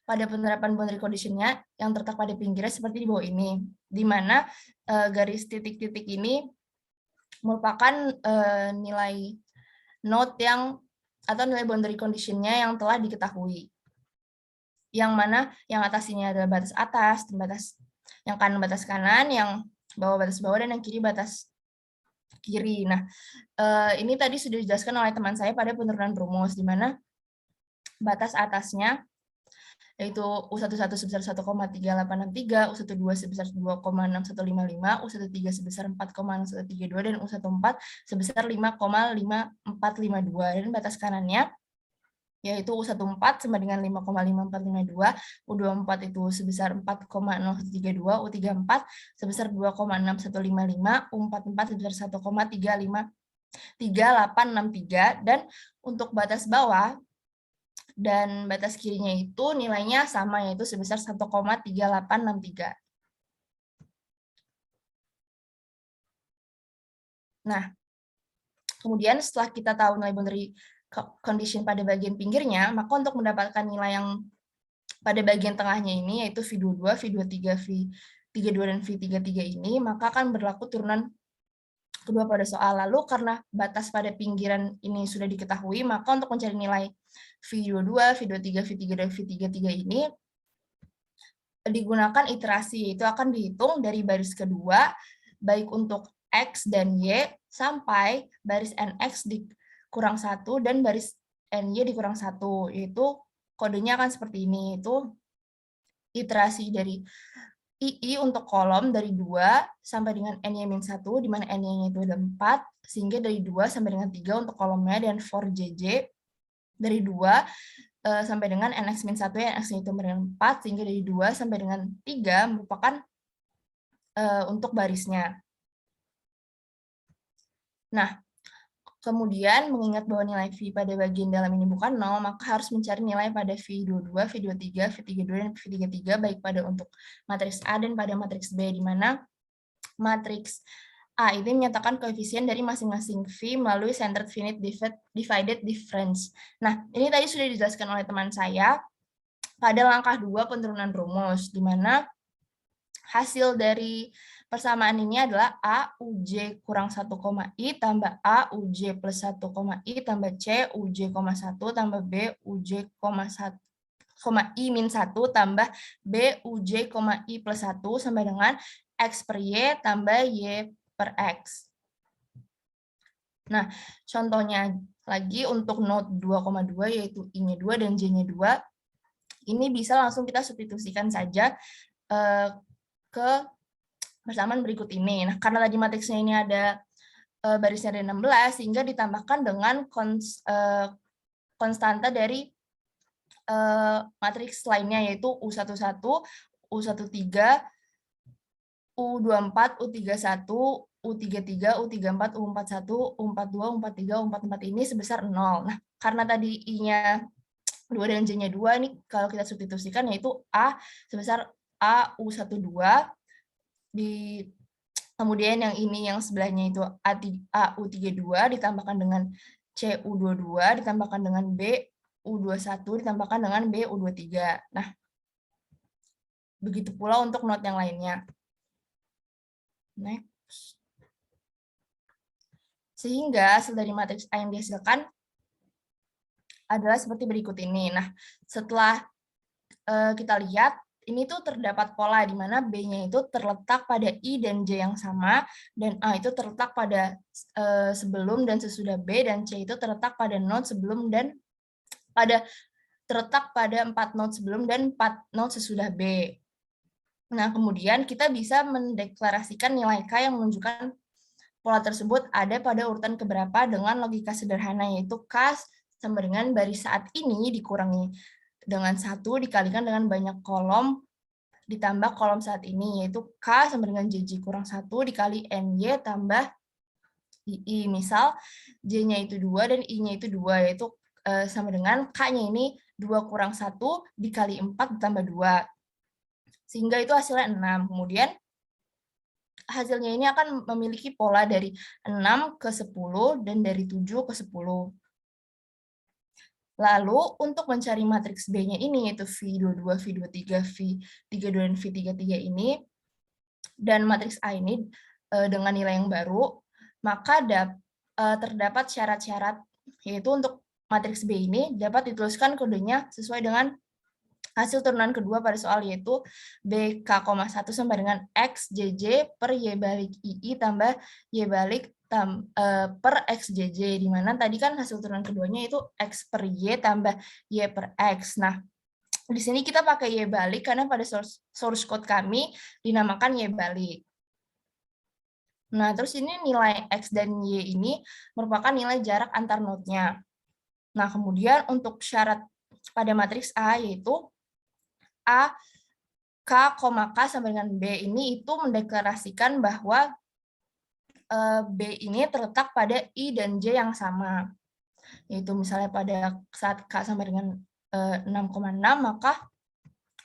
pada penerapan boundary condition-nya yang terletak pada pinggirnya seperti di bawah ini, di mana garis titik-titik ini merupakan nilai node atau nilai boundary condition-nya yang telah diketahui. Yang mana yang atas ini adalah batas atas, yang kanan batas kanan, yang bawah batas bawah, dan yang kiri batas kiri. Nah, ini tadi sudah dijelaskan oleh teman saya pada penurunan rumus, di mana batas atasnya yaitu U11 sebesar 1,3863, U12 sebesar 2,6155, U13 sebesar 4,6132, dan U14 sebesar 5,5452. Dan batas kanannya yaitu U14 sama dengan 5,5452, U24 itu sebesar 4,0132, U34 sebesar 2,6155, U44 sebesar 1,3863, dan untuk batas bawah dan batas kirinya itu nilainya sama, yaitu sebesar 1,3863. Nah, kemudian setelah kita tahu nilai boundary condition pada bagian pinggirnya, maka untuk mendapatkan nilai yang pada bagian tengahnya ini, yaitu V22, V23, V32, dan V33 ini, maka akan berlaku turunan kedua pada soal. Lalu karena batas pada pinggiran ini sudah diketahui, maka untuk mencari nilai V22, V23, V3, dan V33 ini digunakan iterasi, yaitu akan dihitung dari baris kedua, baik untuk X dan Y, sampai baris NX dikurang 1 dan baris NY dikurang 1, yaitu kodenya akan seperti ini, yaitu iterasi dari II untuk kolom dari 2 sampai dengan NY-1, di mana NY-nya itu ada 4, sehingga dari 2 sampai dengan 3 untuk kolomnya, dan for JJ dari 2 sampai dengan NX-1, NX-nya itu dengan 4, sehingga dari 2 sampai dengan 3 merupakan untuk barisnya. Nah, kemudian mengingat bahwa nilai V pada bagian dalam ini bukan 0, maka harus mencari nilai pada V22, V23, V32, dan V33, baik pada untuk matriks A dan pada matriks B, di mana matriks A ini menyatakan koefisien dari masing-masing V melalui centered finite divided difference. Nah, ini tadi sudah dijelaskan oleh teman saya pada langkah 2 penurunan rumus, di mana hasil dari persamaan ini adalah A UJ kurang 1, I tambah A UJ plus 1, I tambah C UJ, 1 tambah B UJ, 1, I min 1 tambah B UJ, I plus 1 sampai dengan X per Y tambah Y per X. Nah, contohnya lagi untuk node 2,2 yaitu I-nya 2 dan J-nya 2, ini bisa langsung kita substitusikan saja ke persamaan berikut ini. Nah, karena tadi matriksnya ini ada barisnya ada 16, sehingga ditambahkan dengan konstanta dari matriks lainnya, yaitu U11, U13, U24, U31, U33, U34, U41, U42, U43, U44 ini sebesar 0. Nah, karena tadi I-nya 2 dan J-nya 2, ini kalau kita substitusikan yaitu A sebesar A U12, kemudian yang ini yang sebelahnya itu AU32 ditambahkan dengan CU22 ditambahkan dengan BU21 ditambahkan dengan BU23. Nah, begitu pula untuk not yang lainnya. Next. Sehingga hasil dari matriks A yang dihasilkan adalah seperti berikut ini. Nah, setelah kita lihat, ini tuh terdapat pola di mana B-nya itu terletak pada I dan J yang sama, dan A itu terletak pada sebelum dan sesudah B, dan C itu terletak pada node sebelum dan terletak pada 4 node sebelum dan 4 node sesudah B. Nah, kemudian kita bisa mendeklarasikan nilai K yang menunjukkan pola tersebut ada pada urutan keberapa dengan logika sederhana, yaitu K sama dengan baris saat ini dikurangi dengan 1 dikalikan dengan banyak kolom ditambah kolom saat ini, yaitu K sama dengan JJ kurang 1 dikali NY tambah II. Misal J-nya itu 2 dan I-nya itu 2, yaitu sama dengan K-nya ini 2 kurang 1 dikali 4 ditambah 2. Sehingga itu hasilnya 6. Kemudian hasilnya ini akan memiliki pola dari 6 ke 10 dan dari 7 ke 10. Lalu untuk mencari matriks B-nya ini, yaitu V22, V23, V32, dan V33 ini, dan matriks A ini dengan nilai yang baru, maka terdapat syarat-syarat, yaitu untuk matriks B ini dapat dituliskan kodenya sesuai dengan hasil turunan kedua pada soal, yaitu BK,1 sama dengan XJJ per Y balik II tambah Y balik per XJJ, di mana tadi kan hasil turunan keduanya itu X per Y tambah Y per X. Nah, di sini kita pakai Y balik karena pada source code kami dinamakan Y balik. Nah, terus ini nilai X dan Y ini merupakan nilai jarak antar node-nya. Nah, kemudian untuk syarat pada matriks A, yaitu A, K, K sama dengan B ini itu mendeklarasikan bahwa B ini terletak pada I dan J yang sama. Yaitu misalnya pada saat K sama dengan 6,6, maka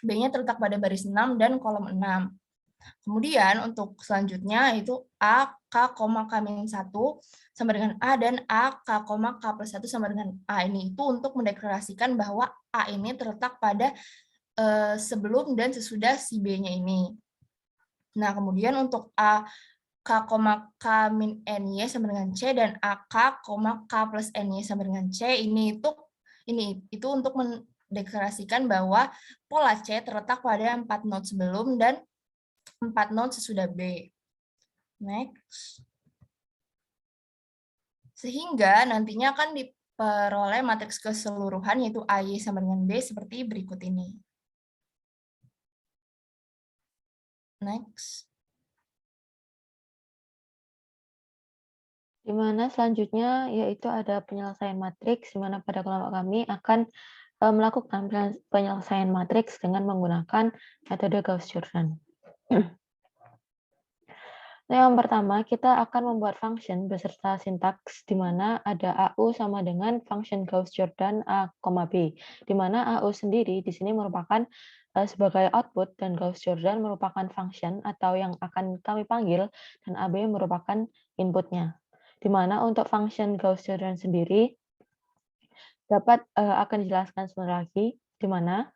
B-nya terletak pada baris 6 dan kolom 6. Kemudian untuk selanjutnya itu A, K, K-1 sama dengan A, dan A, K, K plus 1 sama dengan A. Ini itu untuk mendeklarasikan bahwa A ini terletak pada sebelum dan sesudah si B-nya ini. Nah, kemudian untuk A, K, K min N-Y sama dengan C, dan AK, K plus N-Y sama dengan C, ini itu untuk mendeklarasikan bahwa pola C terletak pada 4 node sebelum dan 4 node sesudah B. Next. Sehingga nantinya akan diperoleh matriks keseluruhan, yaitu AY sama dengan B seperti berikut ini. Next. Di mana selanjutnya yaitu ada penyelesaian matriks, di mana pada kelompok kami akan melakukan penyelesaian matriks dengan menggunakan metode Gauss-Jordan. Nah, yang pertama, kita akan membuat function beserta sintaks, di mana ada AU sama dengan function Gauss-Jordan A, B, di mana AU sendiri di sini merupakan sebagai output, dan Gauss-Jordan merupakan function atau yang akan kami panggil, dan AB merupakan inputnya. Di mana untuk function Gauss-Jordan sendiri dapat akan dijelaskan sebentar lagi, di mana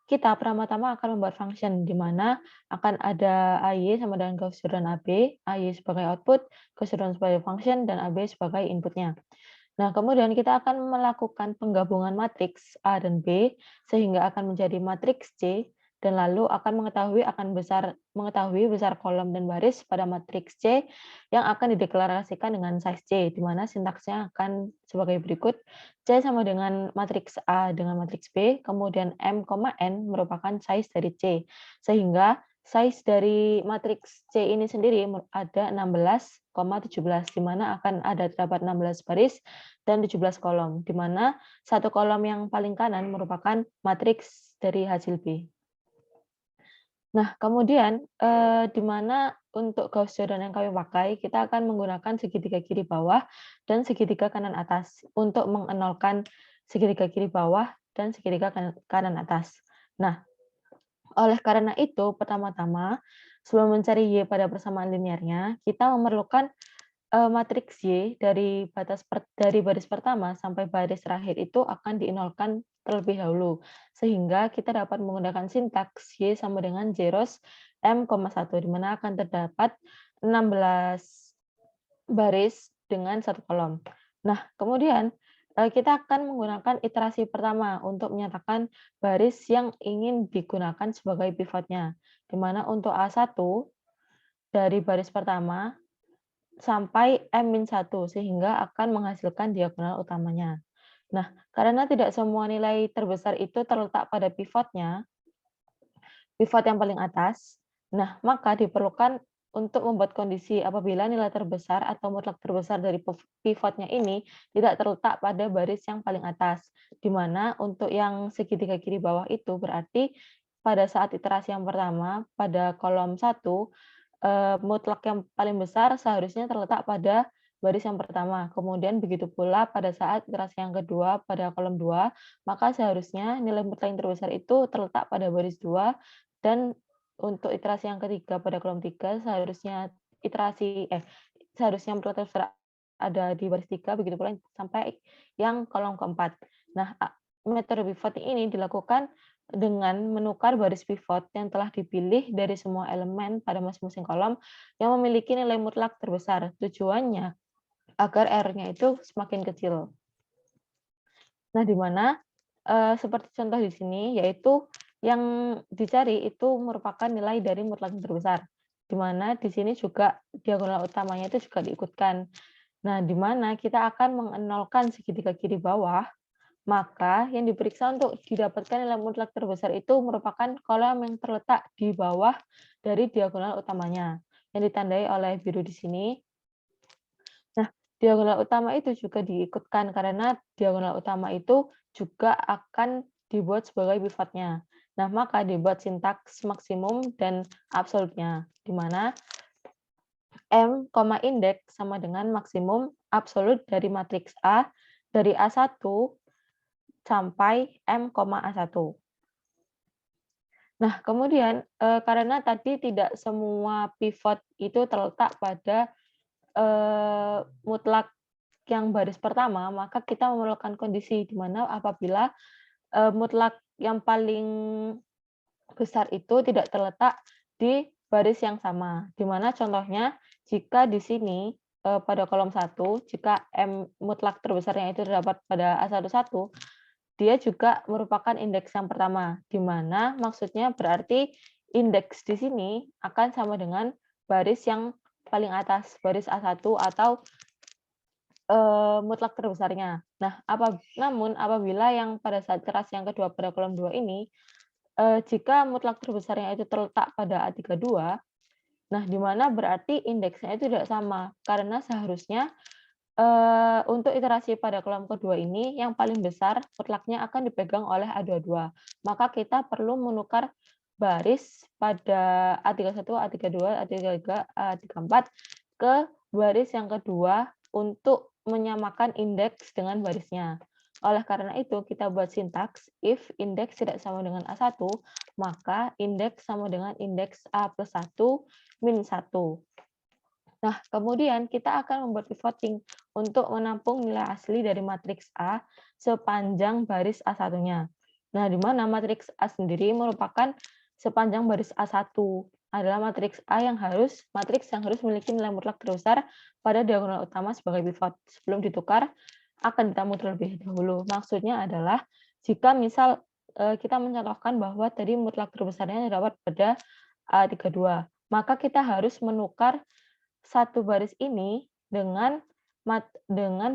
kita pertama-tama akan membuat function di mana akan ada AY sama dengan Gauss-Jordan AB, AY sebagai output, Gauss-Jordan sebagai function, dan AB sebagai inputnya. Nah, kemudian kita akan melakukan penggabungan matriks A dan B sehingga akan menjadi matriks C, dan lalu akan mengetahui besar kolom dan baris pada matriks C yang akan dideklarasikan dengan size C, di mana sintaksnya akan sebagai berikut. C sama dengan matriks A dengan matriks B, kemudian M, N merupakan size dari C. Sehingga size dari matriks C ini sendiri ada 16,17, di mana akan terdapat 16 baris dan 17 kolom, di mana satu kolom yang paling kanan merupakan matriks dari hasil B. Nah, kemudian di mana untuk Gauss-Jordan yang kami pakai, kita akan menggunakan segitiga kiri bawah dan segitiga kanan atas untuk mengenolkan segitiga kiri bawah dan segitiga kanan atas. Nah, oleh karena itu, pertama-tama, sebelum mencari Y pada persamaan linearnya, kita memerlukan matriks Y dari baris pertama sampai baris terakhir itu akan dinolkan terlebih dahulu, sehingga kita dapat menggunakan sintaks Y sama dengan zeros M, 1, di mana akan terdapat 16 baris dengan satu kolom. Nah, kemudian kita akan menggunakan iterasi pertama untuk menyatakan baris yang ingin digunakan sebagai pivotnya, di mana untuk A1 dari baris pertama sampai M-1, sehingga akan menghasilkan diagonal utamanya. Nah, karena tidak semua nilai terbesar itu terletak pada pivotnya, pivot yang paling atas, nah maka diperlukan untuk membuat kondisi apabila nilai terbesar atau mutlak terbesar dari pivotnya ini tidak terletak pada baris yang paling atas, di mana untuk yang segitiga kiri bawah itu berarti pada saat iterasi yang pertama pada kolom 1, mutlak yang paling besar seharusnya terletak pada baris yang pertama. Kemudian begitu pula pada saat iterasi yang kedua pada kolom 2, maka seharusnya nilai mutlak yang terbesar itu terletak pada baris 2, dan untuk iterasi yang ketiga pada kolom 3 seharusnya mutlak terbesar ada di baris 3, begitu pula sampai yang kolom keempat. Nah, metode pivoting ini dilakukan dengan menukar baris pivot yang telah dipilih dari semua elemen pada masing-masing kolom yang memiliki nilai mutlak terbesar. Tujuannya agar R-nya itu semakin kecil. Nah, di mana seperti contoh di sini, yaitu yang dicari itu merupakan nilai dari mutlak yang terbesar. Di mana di sini juga diagonal utamanya itu juga diikutkan. Nah, di mana kita akan mengenolkan segitiga kiri bawah, maka yang diperiksa untuk didapatkan nilai mutlak terbesar itu merupakan kolom yang terletak di bawah dari diagonal utamanya, yang ditandai oleh biru di sini. Nah, diagonal utama itu juga diikutkan karena diagonal utama itu juga akan dibuat sebagai pivotnya. Nah, maka dibuat sintaks maksimum dan absolutnya, di mana M, indeks sama dengan maksimum absolut dari matriks A dari A1 sampai M, A1. Nah, kemudian karena tadi tidak semua pivot itu terletak pada mutlak yang baris pertama, maka kita memerlukan kondisi di mana apabila mutlak yang paling besar itu tidak terletak di baris yang sama. Di mana contohnya jika di sini pada kolom 1, jika M mutlak terbesarnya itu terdapat pada A11, dia juga merupakan indeks yang pertama, di mana maksudnya berarti indeks di sini akan sama dengan baris yang paling atas, baris A1 atau mutlak terbesarnya. Nah, namun apabila yang pada saat iterasi yang kedua pada kolom 2 ini, jika mutlak terbesarnya itu terletak pada A32, nah di mana berarti indeksnya itu tidak sama, karena seharusnya untuk iterasi pada kolom kedua ini, yang paling besar mutlaknya akan dipegang oleh A22. Maka kita perlu menukar baris pada A31, A32, A33, A34 ke baris yang kedua untuk menyamakan indeks dengan barisnya. Oleh karena itu, kita buat sintaks, if indeks tidak sama dengan A1, maka indeks sama dengan indeks A plus 1 min 1. Nah, kemudian kita akan membuat pivoting untuk menampung nilai asli dari matriks A sepanjang baris A1-nya. Nah, di mana matriks A sendiri merupakan sepanjang baris A1 adalah matriks yang harus memiliki nilai mutlak terbesar pada diagonal utama sebagai pivot. Sebelum ditukar, akan ditampung terlebih dahulu. Maksudnya adalah jika misal kita mencontohkan bahwa tadi mutlak terbesarnya terdapat pada A32, maka kita harus menukar satu baris ini dengan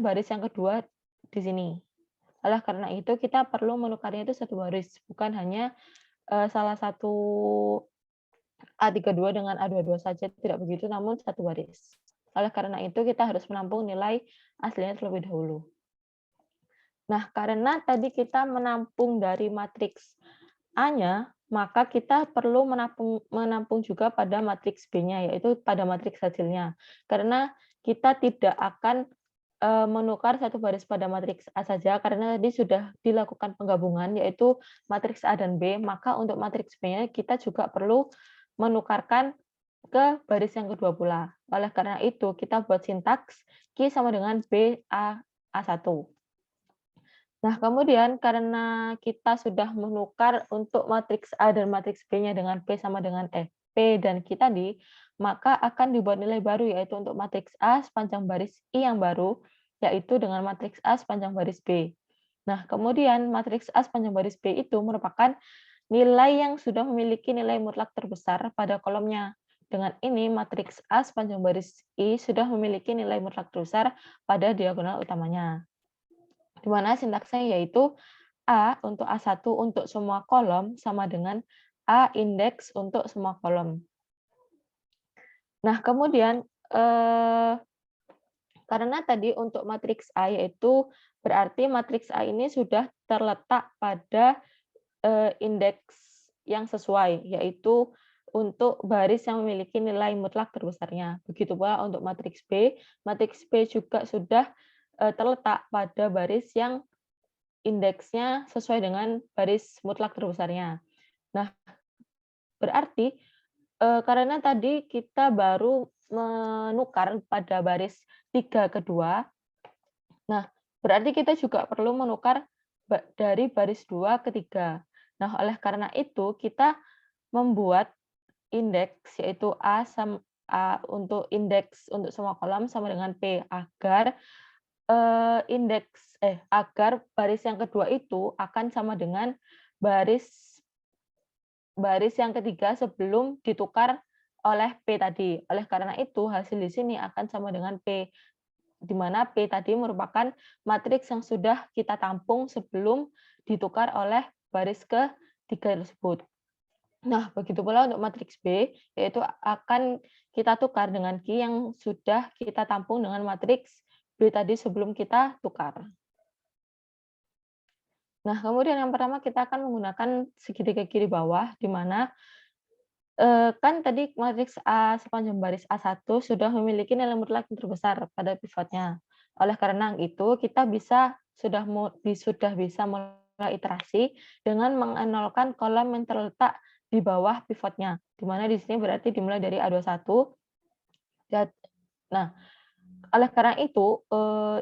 baris yang kedua di sini. Oleh karena itu, kita perlu menukarnya itu satu baris, bukan hanya salah satu A32 dengan A22 saja, tidak begitu, namun satu baris. Oleh karena itu, kita harus menampung nilai aslinya terlebih dahulu. Nah, karena tadi kita menampung dari matriks A-nya, maka kita perlu menampung juga pada matriks B-nya, yaitu pada matriks hasilnya. Karena kita tidak akan menukar satu baris pada matriks A saja, karena tadi sudah dilakukan penggabungan, yaitu matriks A dan B, maka untuk matriks B-nya kita juga perlu menukarkan ke baris yang kedua pula. Oleh karena itu, kita buat sintaks Q sama dengan B A1. Nah, kemudian karena kita sudah menukar untuk matriks A dan matriks B-nya dengan P sama dengan P dan Q tadi, maka akan dibuat nilai baru, yaitu untuk matriks A sepanjang baris I yang baru, yaitu dengan matriks A sepanjang baris B. Nah, kemudian matriks A sepanjang baris B itu merupakan nilai yang sudah memiliki nilai mutlak terbesar pada kolomnya. Dengan ini, matriks A sepanjang baris I sudah memiliki nilai mutlak terbesar pada diagonal utamanya. Di mana sintaksnya yaitu A untuk A1 untuk semua kolom sama dengan A indeks untuk semua kolom. Nah, kemudian karena tadi untuk matriks A yaitu berarti matriks A ini sudah terletak pada indeks yang sesuai, yaitu untuk baris yang memiliki nilai mutlak terbesarnya. Begitu pula untuk matriks B juga sudah terletak pada baris yang indeksnya sesuai dengan baris mutlak terbesarnya. Nah, berarti karena tadi kita baru menukar pada baris 3 ke 2, nah berarti kita juga perlu menukar dari baris 2 ke 3. Nah, oleh karena itu kita membuat indeks yaitu A untuk indeks untuk semua kolom sama dengan P agar agar baris yang kedua itu akan sama dengan baris baris yang ketiga sebelum ditukar oleh P tadi. Oleh karena itu hasil di sini akan sama dengan P, di mana P tadi merupakan matriks yang sudah kita tampung sebelum ditukar oleh baris ketiga tersebut. Nah, begitu pula untuk matriks B, yaitu akan kita tukar dengan Q yang sudah kita tampung dengan matriks B tadi sebelum kita tukar. Nah, kemudian yang pertama kita akan menggunakan segitiga kiri bawah, di mana kan tadi matriks A sepanjang baris A1 sudah memiliki nilai mutlak yang terbesar pada pivotnya. Oleh karena itu, kita sudah bisa mulai iterasi dengan mengenolkan kolom yang terletak di bawah pivotnya, di mana di sini berarti dimulai dari A21. Nah, oleh karena itu,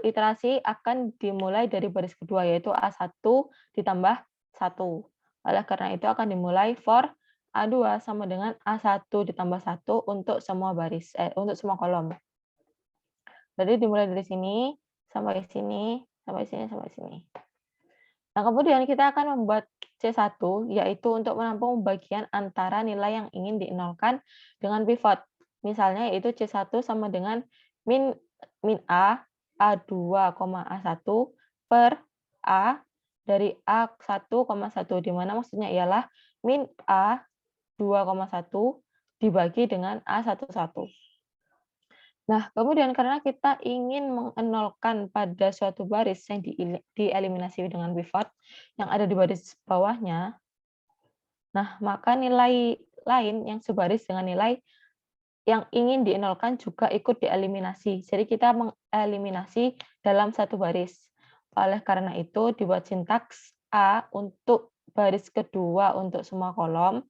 iterasi akan dimulai dari baris kedua, yaitu A1 ditambah 1. Oleh karena itu akan dimulai for A2 sama dengan A1 ditambah 1 untuk semua untuk semua kolom. Jadi dimulai dari sini, sampai sini, sampai sini, sampai sini. Nah, kemudian kita akan membuat C1, yaitu untuk menampung bagian antara nilai yang ingin dinolkan dengan pivot. Misalnya yaitu C1 sama dengan min A, A2, A1 per A dari A1, 1, di mana maksudnya ialah min A 2,1 dibagi dengan A11. Nah, kemudian karena kita ingin mengenolkan pada suatu baris yang dieliminasi dengan pivot yang ada di baris bawahnya, nah maka nilai lain yang sebaris dengan nilai yang ingin dienolkan juga ikut dieliminasi. Jadi kita mengeliminasi dalam satu baris. Oleh karena itu dibuat sintaks A untuk baris kedua untuk semua kolom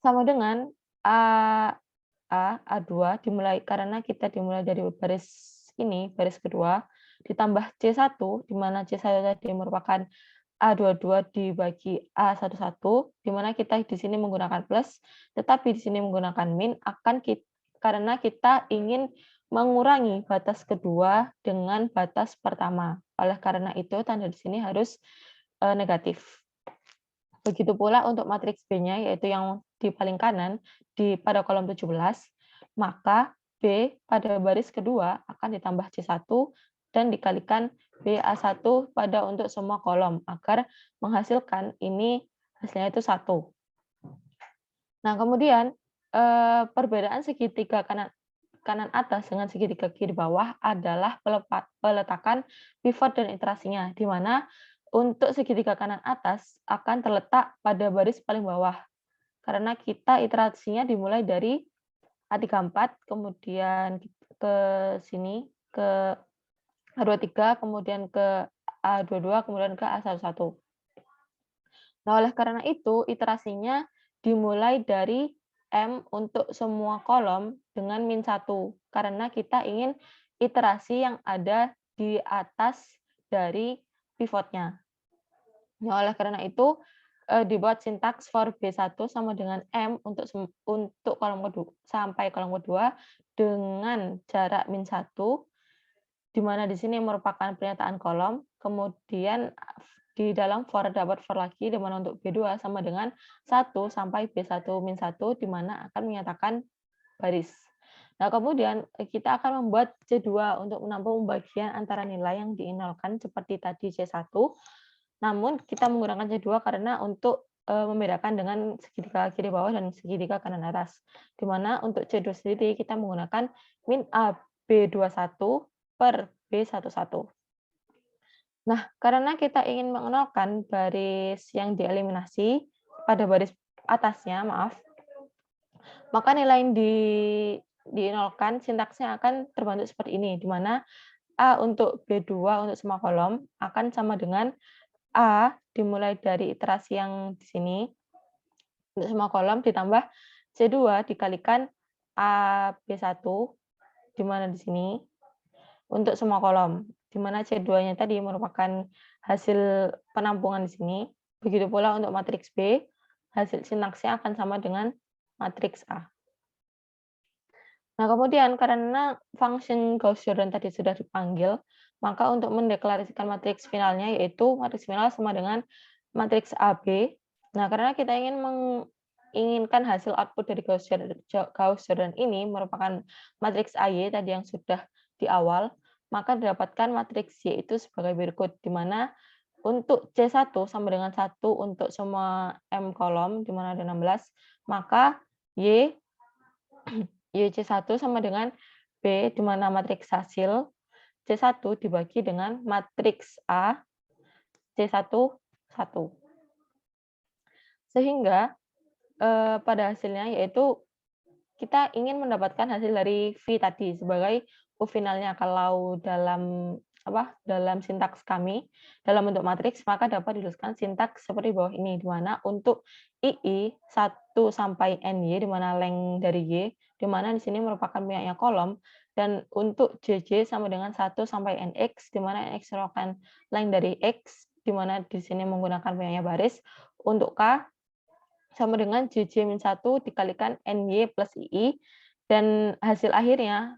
sama dengan A2 karena kita dimulai dari baris ini, baris kedua, ditambah C1, di mana C1 tadi merupakan A22 dibagi A11, di mana kita di sini menggunakan plus, tetapi di sini menggunakan min, karena kita ingin mengurangi batas kedua dengan batas pertama. Oleh karena itu, tanda di sini harus negatif. Begitu pula untuk matriks B-nya, yaitu yang di paling kanan, pada kolom 17, maka B pada baris kedua akan ditambah C1 dan dikalikan BA1 pada untuk semua kolom, agar menghasilkan ini hasilnya itu 1. Nah, kemudian perbedaan segitiga kanan atas dengan segitiga kiri bawah adalah peletakan pivot dan iterasinya, di mana untuk segitiga kanan atas akan terletak pada baris paling bawah. Karena kita iterasinya dimulai dari A34, kemudian ke sini, ke A23, kemudian ke A22, kemudian ke A11. Nah, oleh karena itu, iterasinya dimulai dari M untuk semua kolom dengan min 1, karena kita ingin iterasi yang ada di atas dari pivotnya. Nah, oleh karena itu, dibuat sintaks for B1 sama dengan M untuk kolom kedua sampai kolom kedua dengan jarak min 1, di mana di sini merupakan pernyataan kolom, kemudian di dalam for dapat for lagi, di mana untuk B2 sama dengan 1 sampai B1 min 1, di mana akan menyatakan baris. Nah, kemudian kita akan membuat C2 untuk menampung bagian antara nilai yang dinolkan seperti tadi C1, namun kita menggunakan C2 karena untuk membedakan dengan segitiga kiri bawah dan segitiga kanan atas. Di mana untuk C2 sendiri kita menggunakan min A B21 per B11. Nah, karena kita ingin mengenalkan baris yang dieliminasi pada baris atasnya, Maka nilai yang dinolkan sintaksnya akan terbentuk seperti ini, di mana A untuk B2 untuk semua kolom akan sama dengan A dimulai dari iterasi yang di sini untuk semua kolom ditambah C2 dikalikan AB1 di mana di sini untuk semua kolom, di mana C2-nya tadi merupakan hasil penampungan di sini. Begitu pula untuk matriks B, hasil sintaksnya akan sama dengan matriks A. Nah, kemudian karena function Gauss-Jordan tadi sudah dipanggil, maka untuk mendeklarasikan matriks finalnya yaitu matriks final sama dengan matriks AB. Nah, karena kita ingin menginginkan hasil output dari Gauss-Jordan ini merupakan matriks AY tadi yang sudah di awal, maka didapatkan matriks Y itu sebagai berikut, di mana untuk C1 sama dengan 1 untuk semua M kolom, di mana ada 16, maka YC1 sama dengan B, di mana matriks hasil C1 dibagi dengan matriks A, C1, 1. Sehingga pada hasilnya yaitu kita ingin mendapatkan hasil dari V tadi sebagai U finalnya. Kalau dalam sintaks kami, dalam bentuk matriks, maka dapat dituliskan sintaks seperti bawah ini, di mana untuk II 1 sampai NY, di mana length dari Y, di mana di sini merupakan punyanya kolom, dan untuk JJ sama dengan 1 sampai NX, di mana NX merupakan length dari X, di mana di sini menggunakan punyanya baris. Untuk K sama dengan JJ-1 dikalikan NY plus II, dan hasil akhirnya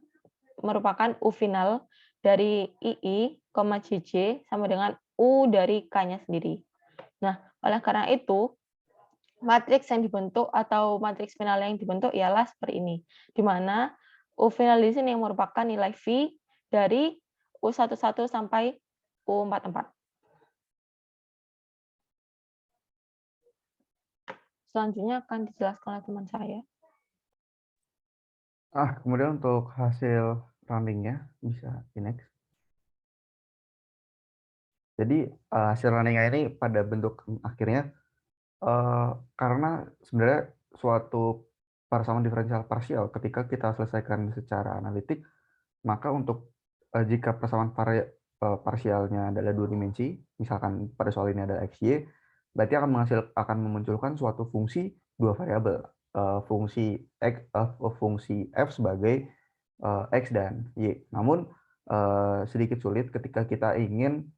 merupakan U final dari II, JJ sama dengan U dari K-nya sendiri. Nah, oleh karena itu, matriks yang dibentuk atau matriks final yang dibentuk ialah seperti ini, di mana U final di sini merupakan nilai V dari U11 sampai U44. Selanjutnya akan dijelaskan oleh teman saya. Kemudian untuk hasil running-nya bisa di next. Jadi hasil running-nya ini pada bentuk akhirnya karena sebenarnya suatu persamaan diferensial parsial ketika kita selesaikan secara analitik, maka untuk jika persamaan parsialnya adalah 2 dimensi, misalkan pada soal ini adalah x, y, berarti akan memunculkan suatu fungsi 2 variabel, fungsi f sebagai x dan y. Namun sedikit sulit ketika kita ingin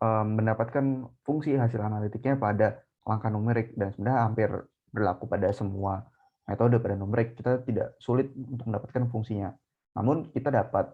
mendapatkan fungsi hasil analitiknya pada langkah numerik, dan sebenarnya hampir berlaku pada semua metode pada numerik. Kita tidak sulit untuk mendapatkan fungsinya. Namun kita dapat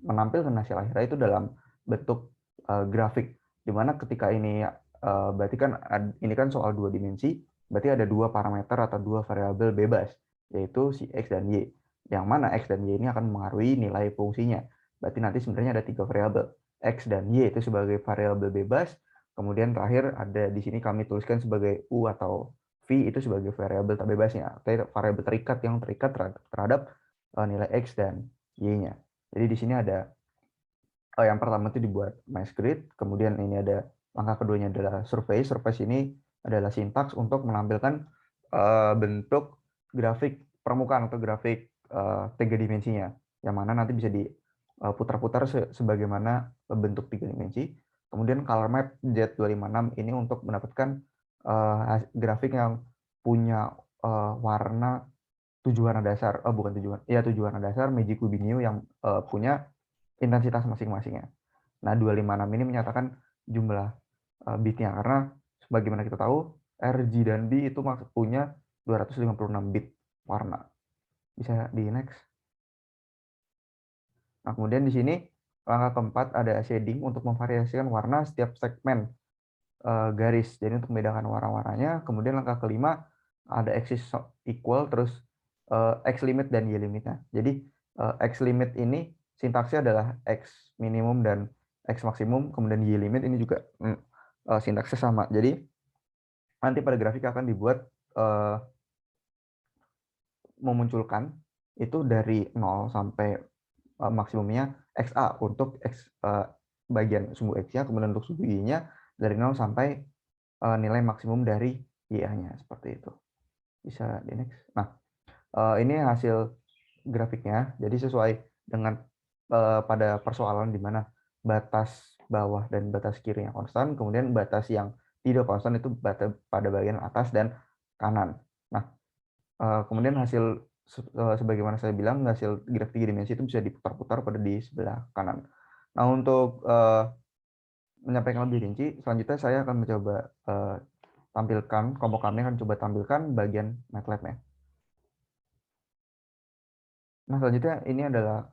menampilkan hasil akhirnya itu dalam bentuk grafik, di mana ketika ini berarti kan ini kan soal 2 dimensi, berarti ada 2 parameter atau 2 variabel bebas, yaitu si x dan y. Yang mana x dan y ini akan mempengaruhi nilai fungsinya. Berarti nanti sebenarnya ada 3 variabel, x dan y itu sebagai variabel bebas. Kemudian terakhir ada di sini kami tuliskan sebagai u atau v itu sebagai variabel tak bebasnya, atau variabel terikat yang terikat terhadap nilai x dan y-nya. Jadi di sini ada yang pertama itu dibuat mass grid, kemudian ini ada langkah keduanya adalah survei. Survei ini adalah sintaks untuk menampilkan bentuk grafik permukaan atau grafik 3 dimensinya, yang mana nanti bisa diputar-putar sebagaimana bentuk 3 dimensi. Kemudian color map Z256 ini untuk mendapatkan grafik yang punya warna 7 warna dasar, bukan 7 warna dasar Magic Rubinio yang punya intensitas masing-masingnya. Nah, 256 ini menyatakan jumlah bitnya, karena sebagaimana kita tahu R, G, dan B itu punya 256 bit warna. Bisa di next. Nah, kemudian di sini langkah keempat ada shading untuk memvariasikan warna setiap segmen garis, jadi untuk membedakan warna-warnanya. Kemudian langkah kelima ada axis equal, terus x limit dan y limitnya. Jadi x limit ini sintaksnya adalah x minimum dan x maksimum, kemudian y limit ini juga sintaksnya sama. Jadi nanti pada grafik akan dibuat memunculkan itu dari 0 sampai maksimumnya XA untuk X bagian sumbu X-nya, kemudian untuk sumbu Y-nya dari 0 sampai nilai maksimum dari Y-nya, seperti itu. Bisa di next. Nah, Ini hasil grafiknya, jadi sesuai dengan pada persoalan di mana batas bawah dan batas kirinya konstan, kemudian batas yang tidak konstan itu pada bagian atas dan kanan. Nah, kemudian hasil sebagaimana saya bilang, hasil grafik 3 dimensi itu bisa diputar-putar pada di sebelah kanan. Nah, untuk menyampaikan lebih rinci, selanjutnya saya akan mencoba tampilkan, kelompok kami akan coba tampilkan bagian MATLAB-nya. Nah, selanjutnya ini adalah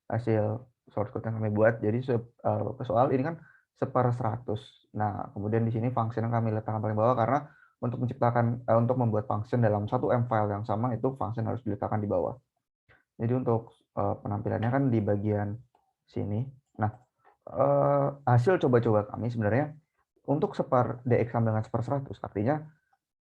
hasil source code yang kami buat. Jadi soal ini kan 1/100. Nah, kemudian di sini function yang kami letakkan paling bawah karena untuk menciptakan untuk membuat function dalam satu M file yang sama itu function harus diletakkan di bawah. Jadi untuk penampilannya kan di bagian sini. Nah, hasil coba-coba kami sebenarnya untuk dx sama dengan 1/100 artinya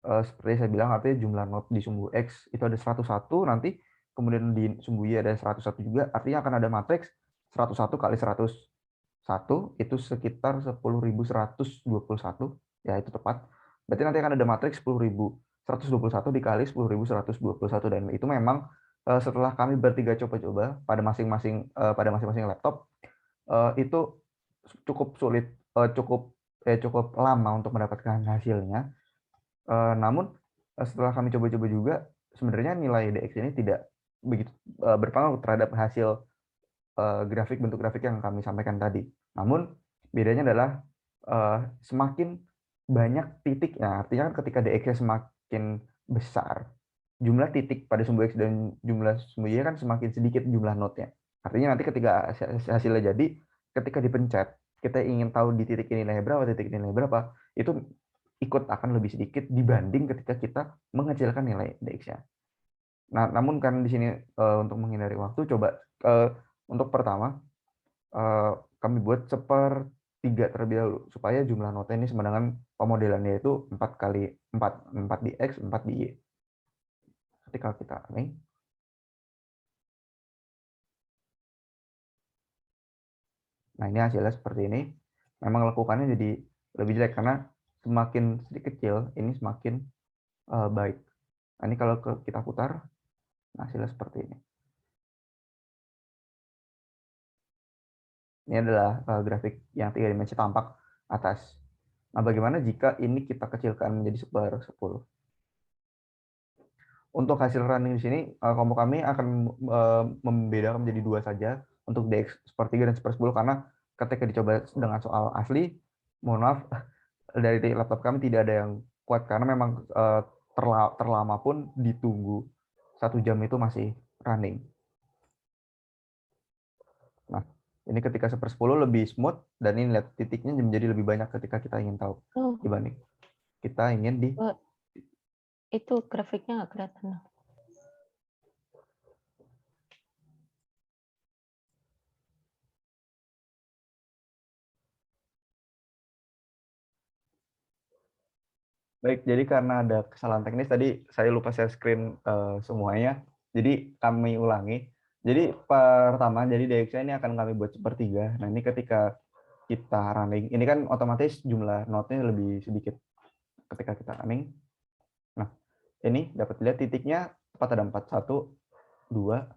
seperti saya bilang artinya jumlah not di sumbu X itu ada 101, nanti kemudian di sumbu Y ada 101 juga, artinya akan ada matriks 101 kali 101 itu sekitar 10.121, ya itu tepat. Berarti nanti akan ada matriks 10.121 dikali 10.121, dan itu memang setelah kami bertiga coba-coba pada masing-masing laptop itu cukup sulit, cukup lama untuk mendapatkan hasilnya. Namun setelah kami coba-coba juga, sebenarnya nilai DX ini tidak begitu berpengaruh terhadap hasil bentuk grafik yang kami sampaikan tadi. Namun bedanya adalah semakin banyak titiknya, artinya kan ketika DX-nya semakin besar, jumlah titik pada sumbu X dan jumlah sumbu Y kan semakin sedikit jumlah node-nya. Artinya nanti ketika hasilnya jadi, ketika dipencet, kita ingin tahu di titik ini nilai berapa, itu ikut akan lebih sedikit dibanding ketika kita mengecilkan nilai DX-nya. Nah, namun kan di sini untuk menghindari waktu, coba untuk pertama kami buat 1/3 terlebih dahulu supaya jumlah nota ini sama dengan pemodelannya itu 4 kali 4 di X, 4 di Y. Ketika kita running, nah ini hasilnya seperti ini. Memang lekukannya jadi lebih jelek karena semakin sedikit kecil ini semakin baik. Nah, ini kalau kita putar, hasilnya seperti ini. Ini adalah grafik yang 3 dimensi tampak atas. Nah, bagaimana jika ini kita kecilkan menjadi 1/10? Untuk hasil running di sini, kelompok kami akan membedakan menjadi 2 saja untuk DX 1/3 dan 1/10 karena ketika dicoba dengan soal asli, mohon maaf, dari laptop kami tidak ada yang kuat karena memang terlama pun ditunggu 1 jam itu masih running. Nah, ini ketika 1/10 lebih smooth, dan ini lihat titiknya menjadi lebih banyak ketika kita ingin tahu dibanding kita ingin di itu grafiknya nggak kelihatan. Baik, jadi karena ada kesalahan teknis tadi saya lupa share screen semuanya. Jadi kami ulangi. Jadi pertama, jadi DX ini akan kami buat 1/3. Nah, ini ketika kita running, ini kan otomatis jumlah node-nya lebih sedikit ketika kita running. Nah, ini dapat lihat titiknya tepat ada 4, 1, 2,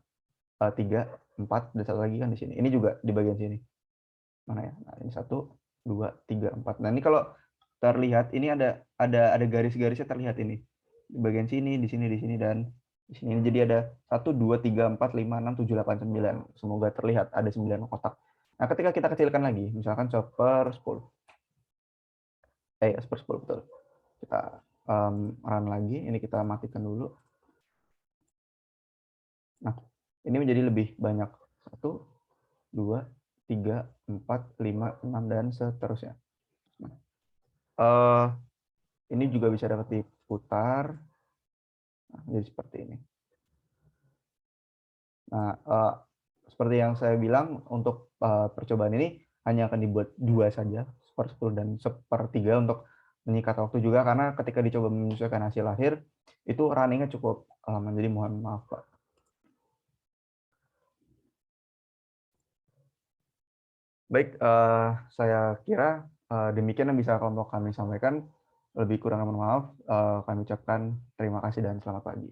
3, 4, dan satu lagi kan di sini. Ini juga di bagian sini. Mana ya? Nah, ini 1, 2, 3, 4. Nah, ini kalau terlihat ini ada garis-garisnya terlihat ini. Di bagian sini, di sini, dan di sini. Jadi ada 1, 2, 3, 4, 5, 6, 7, 8, 9. Semoga terlihat ada 9 kotak. Nah, ketika kita kecilkan lagi, misalkan 1/10. 1/10 betul. Kita run lagi, ini kita matikan dulu. Nah, ini menjadi lebih banyak. 1, 2, 3, 4, 5, 6, dan seterusnya. Nah, ini juga bisa dapat diputar. Nah, jadi seperti ini. Nah, seperti yang saya bilang, untuk percobaan ini hanya akan dibuat 2 saja, 1/10 dan 1/3 untuk menyikat waktu juga, karena ketika dicoba menyesuaikan hasil akhir, itu running-nya cukup lama, jadi mohon maaf, Pak. Baik, saya kira demikian yang bisa kelompok kami sampaikan. Lebih kurang mohon maaf, kami ucapkan terima kasih dan selamat pagi.